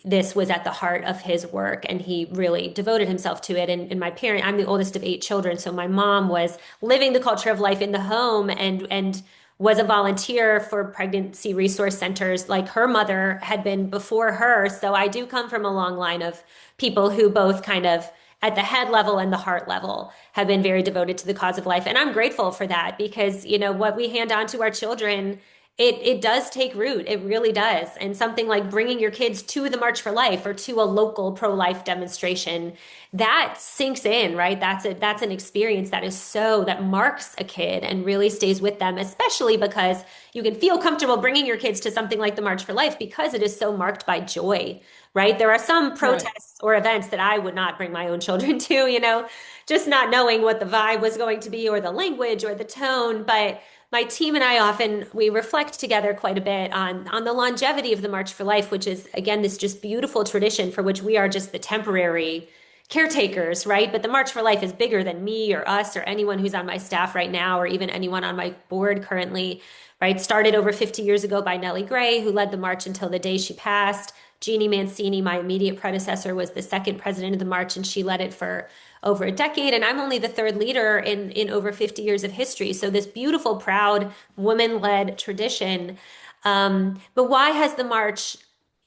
this was at the heart of his work, and he really devoted himself to it. And I'm the oldest of 8 children, so my mom was living the culture of life in the home and was a volunteer for pregnancy resource centers. Like her mother had been before her. So I do come from a long line of people who both kind of at the head level and the heart level have been very devoted to the cause of life. And I'm grateful for that because, what we hand on to our children, it does take root. It really does. And something like bringing your kids to the March for Life or to a local pro-life demonstration, that sinks in, right? That's an experience that marks a kid and really stays with them, especially because you can feel comfortable bringing your kids to something like the March for Life because it is so marked by joy, right? There are some Right. protests or events that I would not bring my own children to, just not knowing what the vibe was going to be or the language or the tone. But my team and I often we reflect together quite a bit on the longevity of the March for Life, which is again this just beautiful tradition for which we are just the temporary caretakers, right? But the March for Life is bigger than me or us or anyone who's on my staff right now or even anyone on my board currently, right? Started over 50 years ago by Nellie Gray, who led the march until the day she passed. Jeannie Mancini, my immediate predecessor, was the second president of the march, and she led it for over a decade. And I'm only the third leader in over 50 years of history. So this beautiful, proud, women-led tradition. But why has the march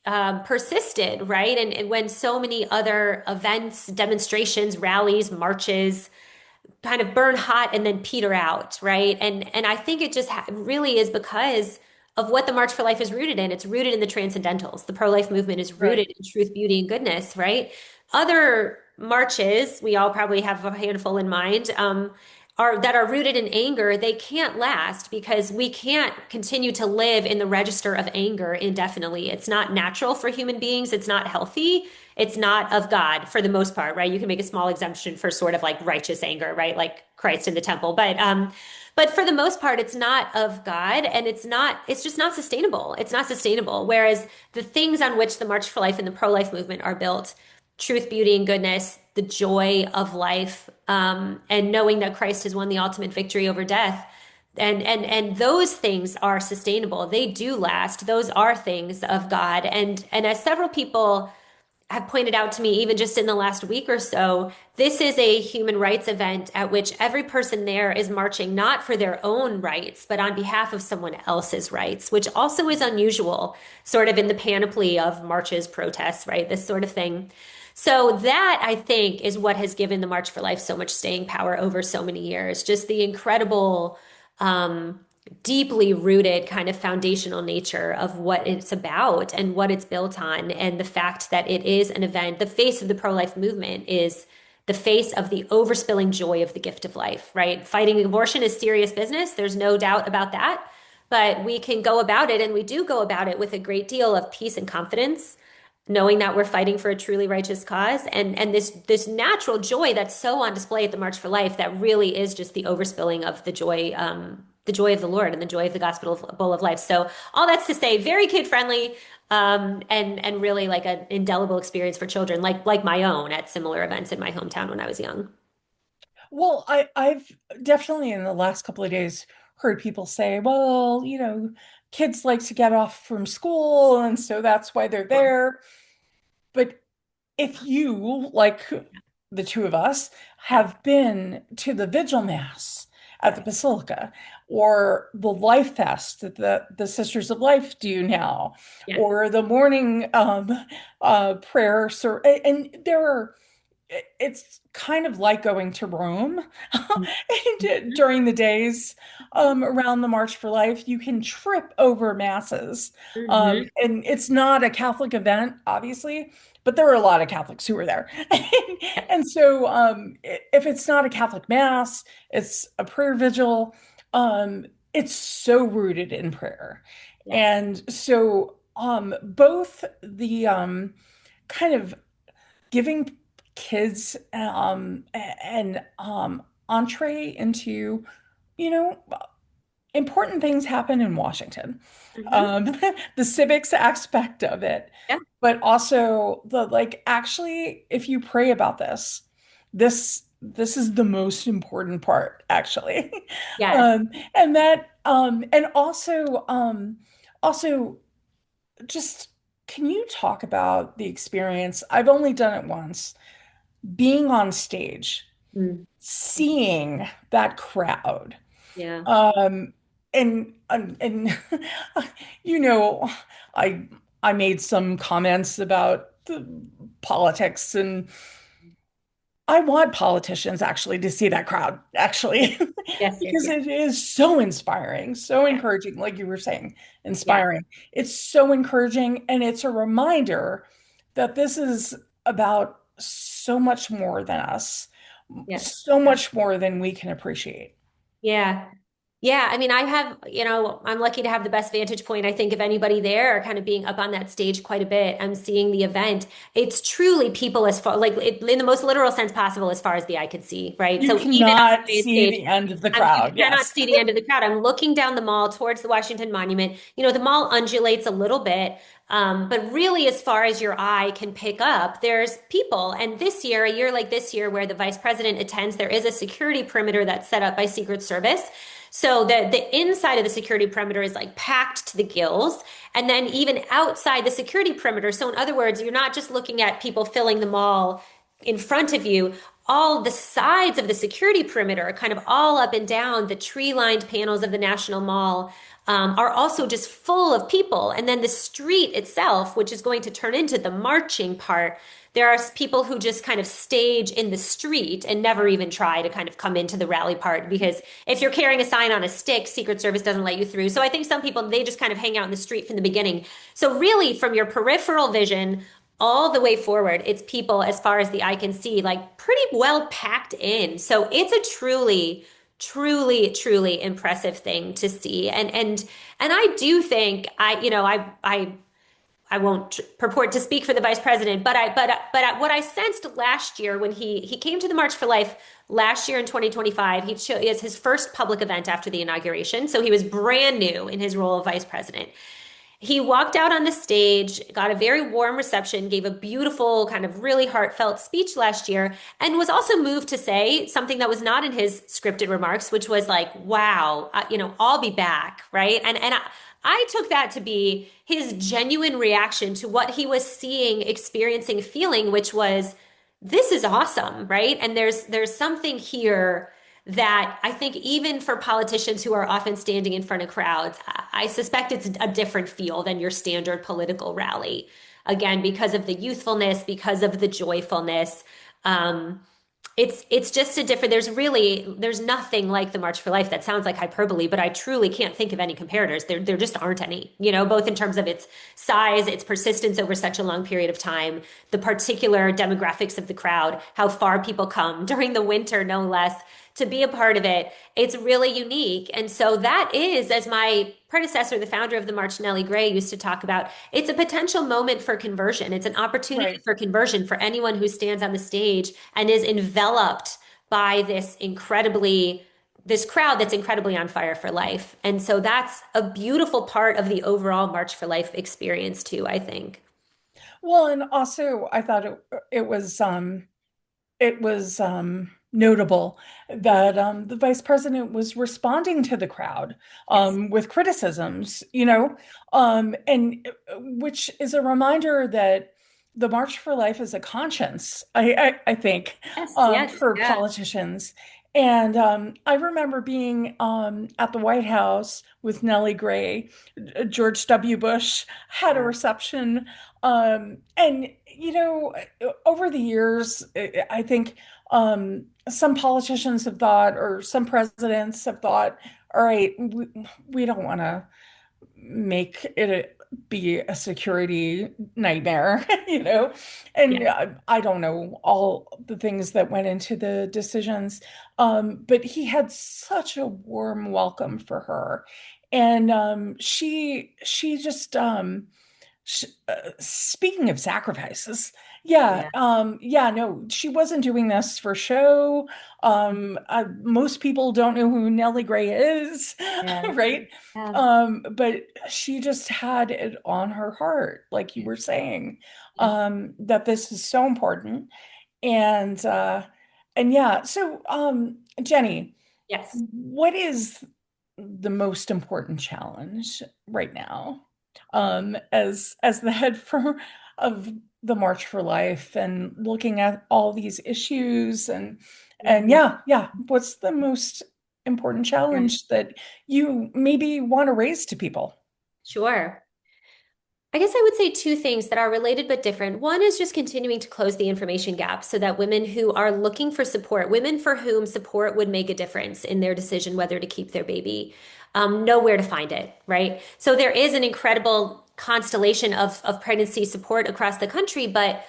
persisted, right? And when so many other events, demonstrations, rallies, marches kind of burn hot and then peter out, right? And I think it just really is because of what the March for Life is rooted in. It's rooted in the transcendentals. The pro-life movement is Right. rooted in truth, beauty, and goodness, right? Other marches, we all probably have a handful in mind, are rooted in anger. They can't last because we can't continue to live in the register of anger indefinitely. It's not natural for human beings. It's not healthy. It's not of God for the most part, right? You can make a small exemption for sort of like righteous anger, right? Like Christ in the temple. But for the most part, it's not of God and it's just not sustainable. It's not sustainable. Whereas the things on which the March for Life and the pro-life movement are built, truth, beauty, and goodness, the joy of life, and knowing that Christ has won the ultimate victory over death. And those things are sustainable. They do last. Those are things of God. And as several people have pointed out to me, even just in the last week or so, this is a human rights event at which every person there is marching not for their own rights, but on behalf of someone else's rights, which also is unusual, sort of in the panoply of marches, protests, right? This sort of thing. So that I think is what has given the March for Life so much staying power over so many years. Just the incredible, um, deeply rooted kind of foundational nature of what it's about and what it's built on, and the fact that it is an event. The face of the pro-life movement is the face of the overspilling joy of the gift of life, right? Fighting abortion is serious business. There's no doubt about that. But we can go about it, and we do go about it with a great deal of peace and confidence, knowing that we're fighting for a truly righteous cause, and this natural joy that's so on display at the March for Life that really is just the overspilling of the joy of the Lord and the joy of the gospel of bowl of life. So all that's to say, very kid friendly, and really like an indelible experience for children, like my own at similar events in my hometown when I was young. Well, I've definitely in the last couple of days heard people say, well, kids like to get off from school, and so that's why they're there. But if you, like the two of us, have been to the Vigil Mass at Yeah, the Basilica, or the Life Fest that the Sisters of Life do now, yeah. or the morning prayer, and there are it's kind of like going to Rome. And Mhm. during the days around the March for Life, you can trip over masses. Mhm. And it's not a Catholic event, obviously, but there are a lot of Catholics who are there. Yeah. And so if it's not a Catholic mass, it's a prayer vigil. It's so rooted in prayer. Yes. And so both the kind of giving kids an entree into, you know, important things happen in Washington. Hmm. Um, the civics aspect of it, Yeah. but also the like, actually, if you pray about this is the most important part, actually. Yes. And that and also just can you talk about the experience? I've only done it once, being on stage, Mm. seeing that crowd. Yeah. Um, and you know, I I made some comments about the politics, and I want politicians actually to see that crowd, actually, Yes, yes, because yes. it is so inspiring, so Yeah. encouraging, like you were saying, Yeah. inspiring. It's so encouraging, and it's a reminder that this is about so much more than us, Yes. so much more than we can appreciate. Yeah. Yeah, I mean, I have, I'm lucky to have the best vantage point, I think, of anybody there, kind of being up on that stage quite a bit. I'm seeing the event. It's truly people as far, like in the most literal sense possible, as far as the eye could see, right? You So even on cannot the main see stage, the end of the you crowd. cannot Yes. see the end of the crowd. I'm looking down the mall towards the Washington Monument. The mall undulates a little bit, but really, as far as your eye can pick up, there's people. And this year, a year like this year, where the vice president attends, there is a security perimeter that's set up by Secret Service. So the inside of the security perimeter is like packed to the gills. And then even outside the security perimeter. So in other words, you're not just looking at people filling the mall in front of you. All the sides of the security perimeter, kind of all up and down the tree-lined panels of the National Mall, are also just full of people. And then the street itself, which is going to turn into the marching part, there are people who just kind of stage in the street and never even try to kind of come into the rally part, because if you're carrying a sign on a stick, Secret Service doesn't let you through. So I think some people, they just kind of hang out in the street from the beginning. So really, from your peripheral vision all the way forward, it's people as far as the eye can see, like pretty well packed in. So it's a truly impressive thing to see. And I do think I won't purport to speak for the vice president, but what I sensed last year when he came to the March for Life last year in 2025, he is his first public event after the inauguration, so he was brand new in his role of vice president. He walked out on the stage, got a very warm reception, gave a beautiful, kind of really heartfelt speech last year, and was also moved to say something that was not in his scripted remarks, which was like, "Wow, I'll be back," right? And I took that to be his genuine reaction to what he was seeing, experiencing, feeling, which was, "This is awesome," right? And there's something here that I think even for politicians who are often standing in front of crowds, I suspect it's a different feel than your standard political rally. Again, because of the youthfulness, because of the joyfulness. Um, it's just a different, there's nothing like the March for Life. That sounds like hyperbole, but I truly can't think of any comparators. There just aren't any, both in terms of its size, its persistence over such a long period of time, the particular demographics of the crowd, how far people come during the winter, no less, to be a part of it. It's really unique. And so that is, as my predecessor, the founder of the March, Nellie Gray, used to talk about, it's a potential moment for conversion. It's an opportunity Right. for conversion for anyone who stands on the stage and is enveloped by this crowd that's incredibly on fire for life. And so that's a beautiful part of the overall March for Life experience too, I think. Well, and also I thought it was notable that the vice president was responding to the crowd Yes. with criticisms, and which is a reminder that the March for Life is a conscience, I think, Yes, yes, for yeah, politicians. And I remember being at the White House with Nellie Gray. George W. Bush had a yeah, reception. And, over the years, I think some politicians have thought, or some presidents have thought, all right, we don't want to make be a security nightmare, and yes, I don't know all the things that went into the decisions, but he had such a warm welcome for her, and she just speaking of sacrifices, yeah, yeah, yeah, no, she wasn't doing this for show. Most people don't know who Nellie Gray is, yeah, right? yeah, But she just had it on her heart, like you were saying, yeah. that this is so important. And yeah, so Jenny, Yes. what is the most important challenge right now, as the head of the March for Life, and looking at all these issues, and Mhm. yeah, yeah, what's the most important Yeah. challenge that you maybe want to raise to people? Sure. I guess I would say two things that are related but different. One is just continuing to close the information gap so that women who are looking for support, women for whom support would make a difference in their decision whether to keep their baby, know where to find it, right? So there is an incredible constellation of pregnancy support across the country, but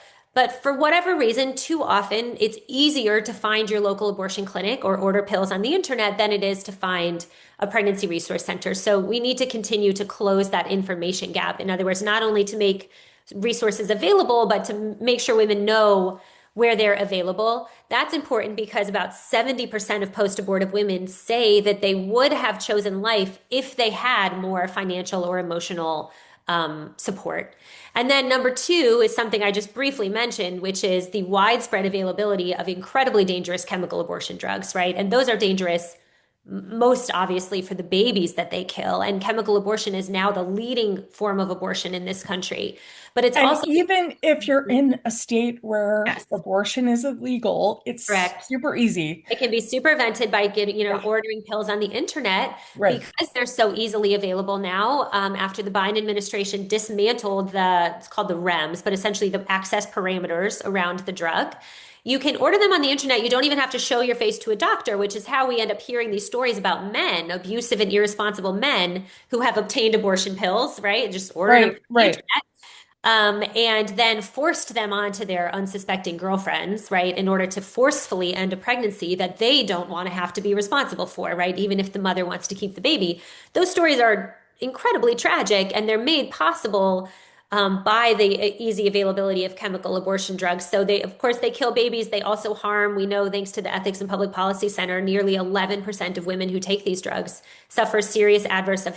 for whatever reason, too often it's easier to find your local abortion clinic or order pills on the internet than it is to find a pregnancy resource center. So we need to continue to close that information gap. In other words, not only to make resources available, but to make sure women know where they're available. That's important because about 70% of post-abortive women say that they would have chosen life if they had more financial or emotional support. And then number two is something I just briefly mentioned, which is the widespread availability of incredibly dangerous chemical abortion drugs, right? And those are dangerous most obviously for the babies that they kill. And chemical abortion is now the leading form of abortion in this country. But it's And also, even if you're in a state where yes, abortion is illegal, it's correct. super easy. It can be supervented by getting, Yeah, ordering pills on the internet right, because they're so easily available now. After the Biden administration dismantled it's called the REMS, but essentially the access parameters around the drug, you can order them on the internet. You don't even have to show your face to a doctor, which is how we end up hearing these stories about men, abusive and irresponsible men who have obtained abortion pills, right? Just ordered them on right, the right. internet and then forced them onto their unsuspecting girlfriends, right, in order to forcefully end a pregnancy that they don't want to have to be responsible for, right, even if the mother wants to keep the baby. Those stories are incredibly tragic, and they're made possible by the easy availability of chemical abortion drugs. So they, of course, they kill babies. They also harm. We know, thanks to the Ethics and Public Policy Center, nearly 11% of women who take these drugs suffer serious adverse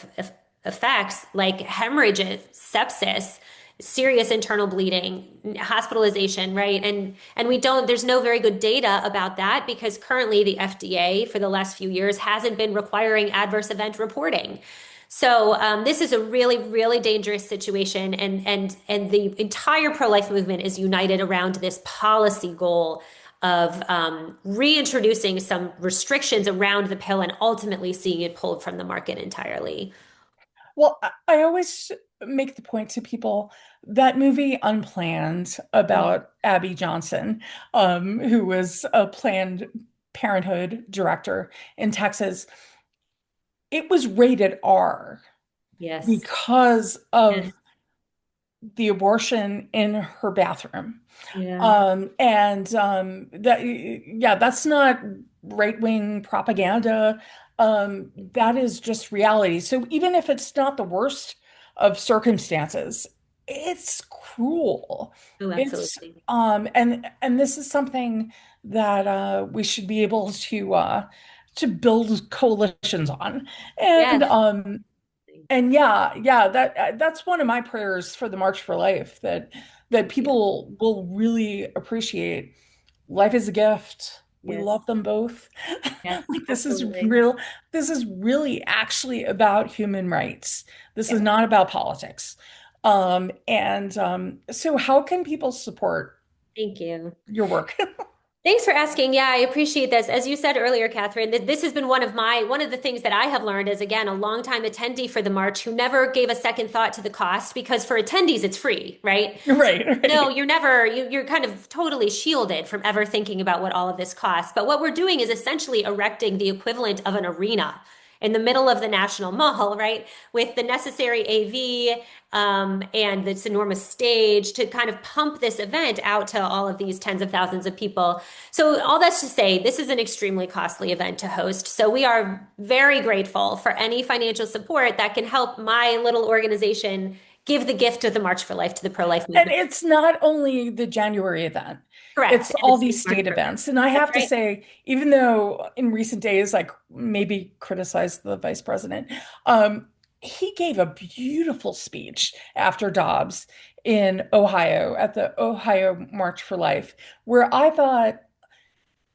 effects like hemorrhages, sepsis, serious internal bleeding, hospitalization, right? And we don't, there's no very good data about that because currently the FDA for the last few years hasn't been requiring adverse event reporting. So this is a really, really dangerous situation, and the entire pro-life movement is united around this policy goal of reintroducing some restrictions around the pill and ultimately seeing it pulled from the market entirely. Well, I always make the point to people that movie Unplanned about Abby Johnson, who was a Planned Parenthood director in Texas. It was rated R Yes. because Yes. of the abortion in her bathroom. Yeah. And that, yeah, that's not right-wing propaganda. That is just reality. So even if it's not the worst of circumstances, it's cruel. Oh, It's absolutely. and this is something that we should be able to build coalitions on. And Yes. yeah, that's one of my prayers for the March for Life, that people will really appreciate life is a gift. We Yes. love them both. Yes. Like Absolutely. this is really actually about human rights. This is Yes. not about politics. And so how can people support Thank you. your work? Thanks for asking. Yeah, I appreciate this. As you said earlier, Catherine, this has been one of the things that I have learned as, again, a longtime attendee for the march who never gave a second thought to the cost because for attendees it's free, right? So Right, no, right. you're never you're kind of totally shielded from ever thinking about what all of this costs. But what we're doing is essentially erecting the equivalent of an arena in the middle of the National Mall, right? With the necessary AV and this enormous stage to kind of pump this event out to all of these tens of thousands of people. So, all that's to say, this is an extremely costly event to host. So, we are very grateful for any financial support that can help my little organization give the gift of the March for Life to the pro-life And movement. it's not only the January event, Correct. it's And the all state these March state program. events. And I That's have to right. say, even though in recent days, like maybe criticize the vice president, he gave a beautiful speech after Dobbs in Ohio at the Ohio March for Life, where I thought,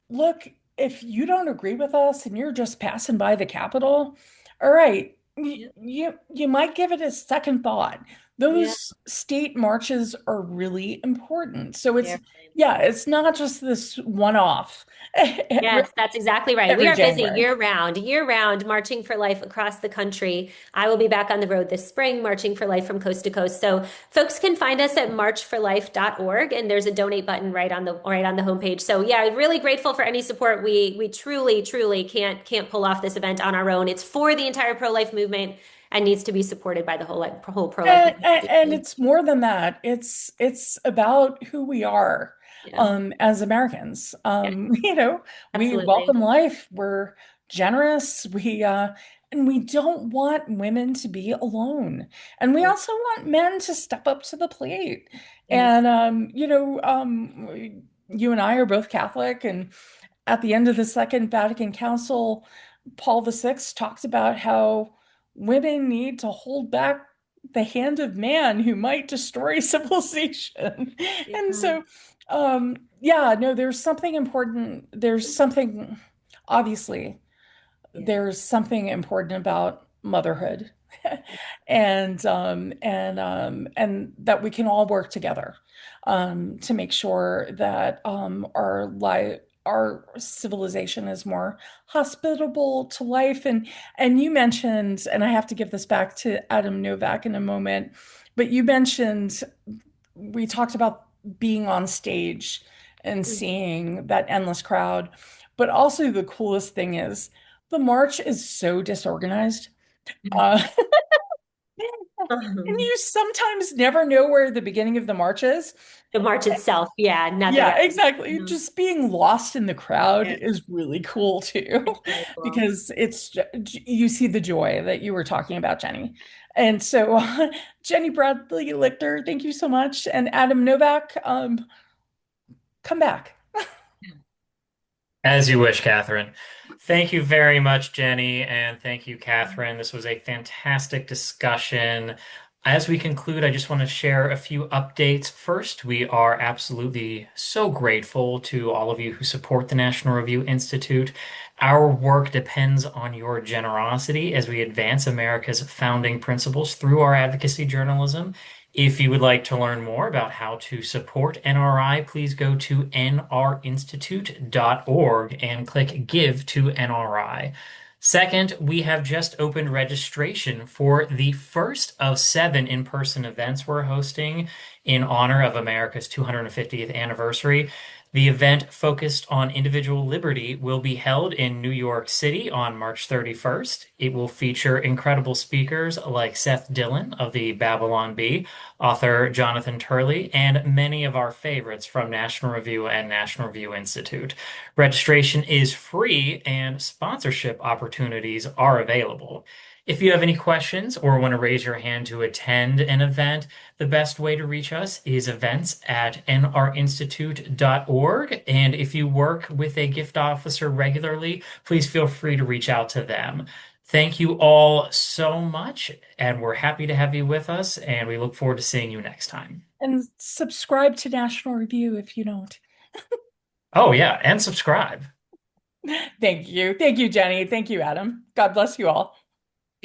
look, if you don't agree with us and you're just passing by the Capitol, all right, Yep. you might give it a second thought. Yeah. those state marches are really important. So it's, Very yeah, it's not just this one-off every, Yes, that's exactly right. We every are busy January. year round, marching for life across the country. I will be back on the road this spring, marching for life from coast to coast. So folks can find us at marchforlife.org, and there's a donate button right on the homepage. So yeah, really grateful for any support. We truly can't pull off this event on our own. It's for the entire pro-life movement and needs to be supported by the whole pro-life And movement. it's more than that. It's about who we are Yeah, as Americans. yeah, We absolutely. welcome life. We're generous. And we don't want women to be alone. And we Yeah, also want men to step up to the plate. yes. And you and I are both Catholic, and at the end of the Second Vatican Council, Paul VI talked about how women need to hold back the hand of man who might destroy civilization. And Yeah, so, yeah, no, there's something important. There's something, obviously, yeah. there's something important about motherhood. And that we can all work together to make sure that our civilization is more hospitable to life. And you mentioned, and I have to give this back to Adam Novak in a moment, but you mentioned, we talked about being on stage and seeing that endless crowd. But also the coolest thing is the march is so disorganized. Uh, and Mhm. you sometimes never know where the beginning of the march is. The march itself, yeah, not the Yeah, rally. exactly. Mhm. Just being lost in the crowd Yes, is really cool too, it's really cool. because you see the joy that you were talking about, Jenny. And so, Jenny Bradley Lichter, thank you so much. And Adam Novak, come back. As you wish, Catherine. Thank you very much, Jenny, and thank you, Catherine. This was a fantastic discussion. As we conclude, I just want to share a few updates. First, we are absolutely so grateful to all of you who support the National Review Institute. Our work depends on your generosity as we advance America's founding principles through our advocacy journalism. If you would like to learn more about how to support NRI, please go to nrinstitute.org and click Give to NRI. Second, we have just opened registration for the first of 7 in-person events we're hosting in honor of America's 250th anniversary. The event focused on individual liberty will be held in New York City on March 31st. It will feature incredible speakers like Seth Dillon of the Babylon Bee, author Jonathan Turley, and many of our favorites from National Review and National Review Institute. Registration is free and sponsorship opportunities are available. If you have any questions or want to raise your hand to attend an event, the best way to reach us is events@nrinstitute.org. And if you work with a gift officer regularly, please feel free to reach out to them. Thank you all so much, and we're happy to have you with us, and we look forward to seeing you next time. And subscribe to National Review if you don't. Oh, yeah, and subscribe. Thank you. Thank you, Jenny. Thank you, Adam. God bless you all.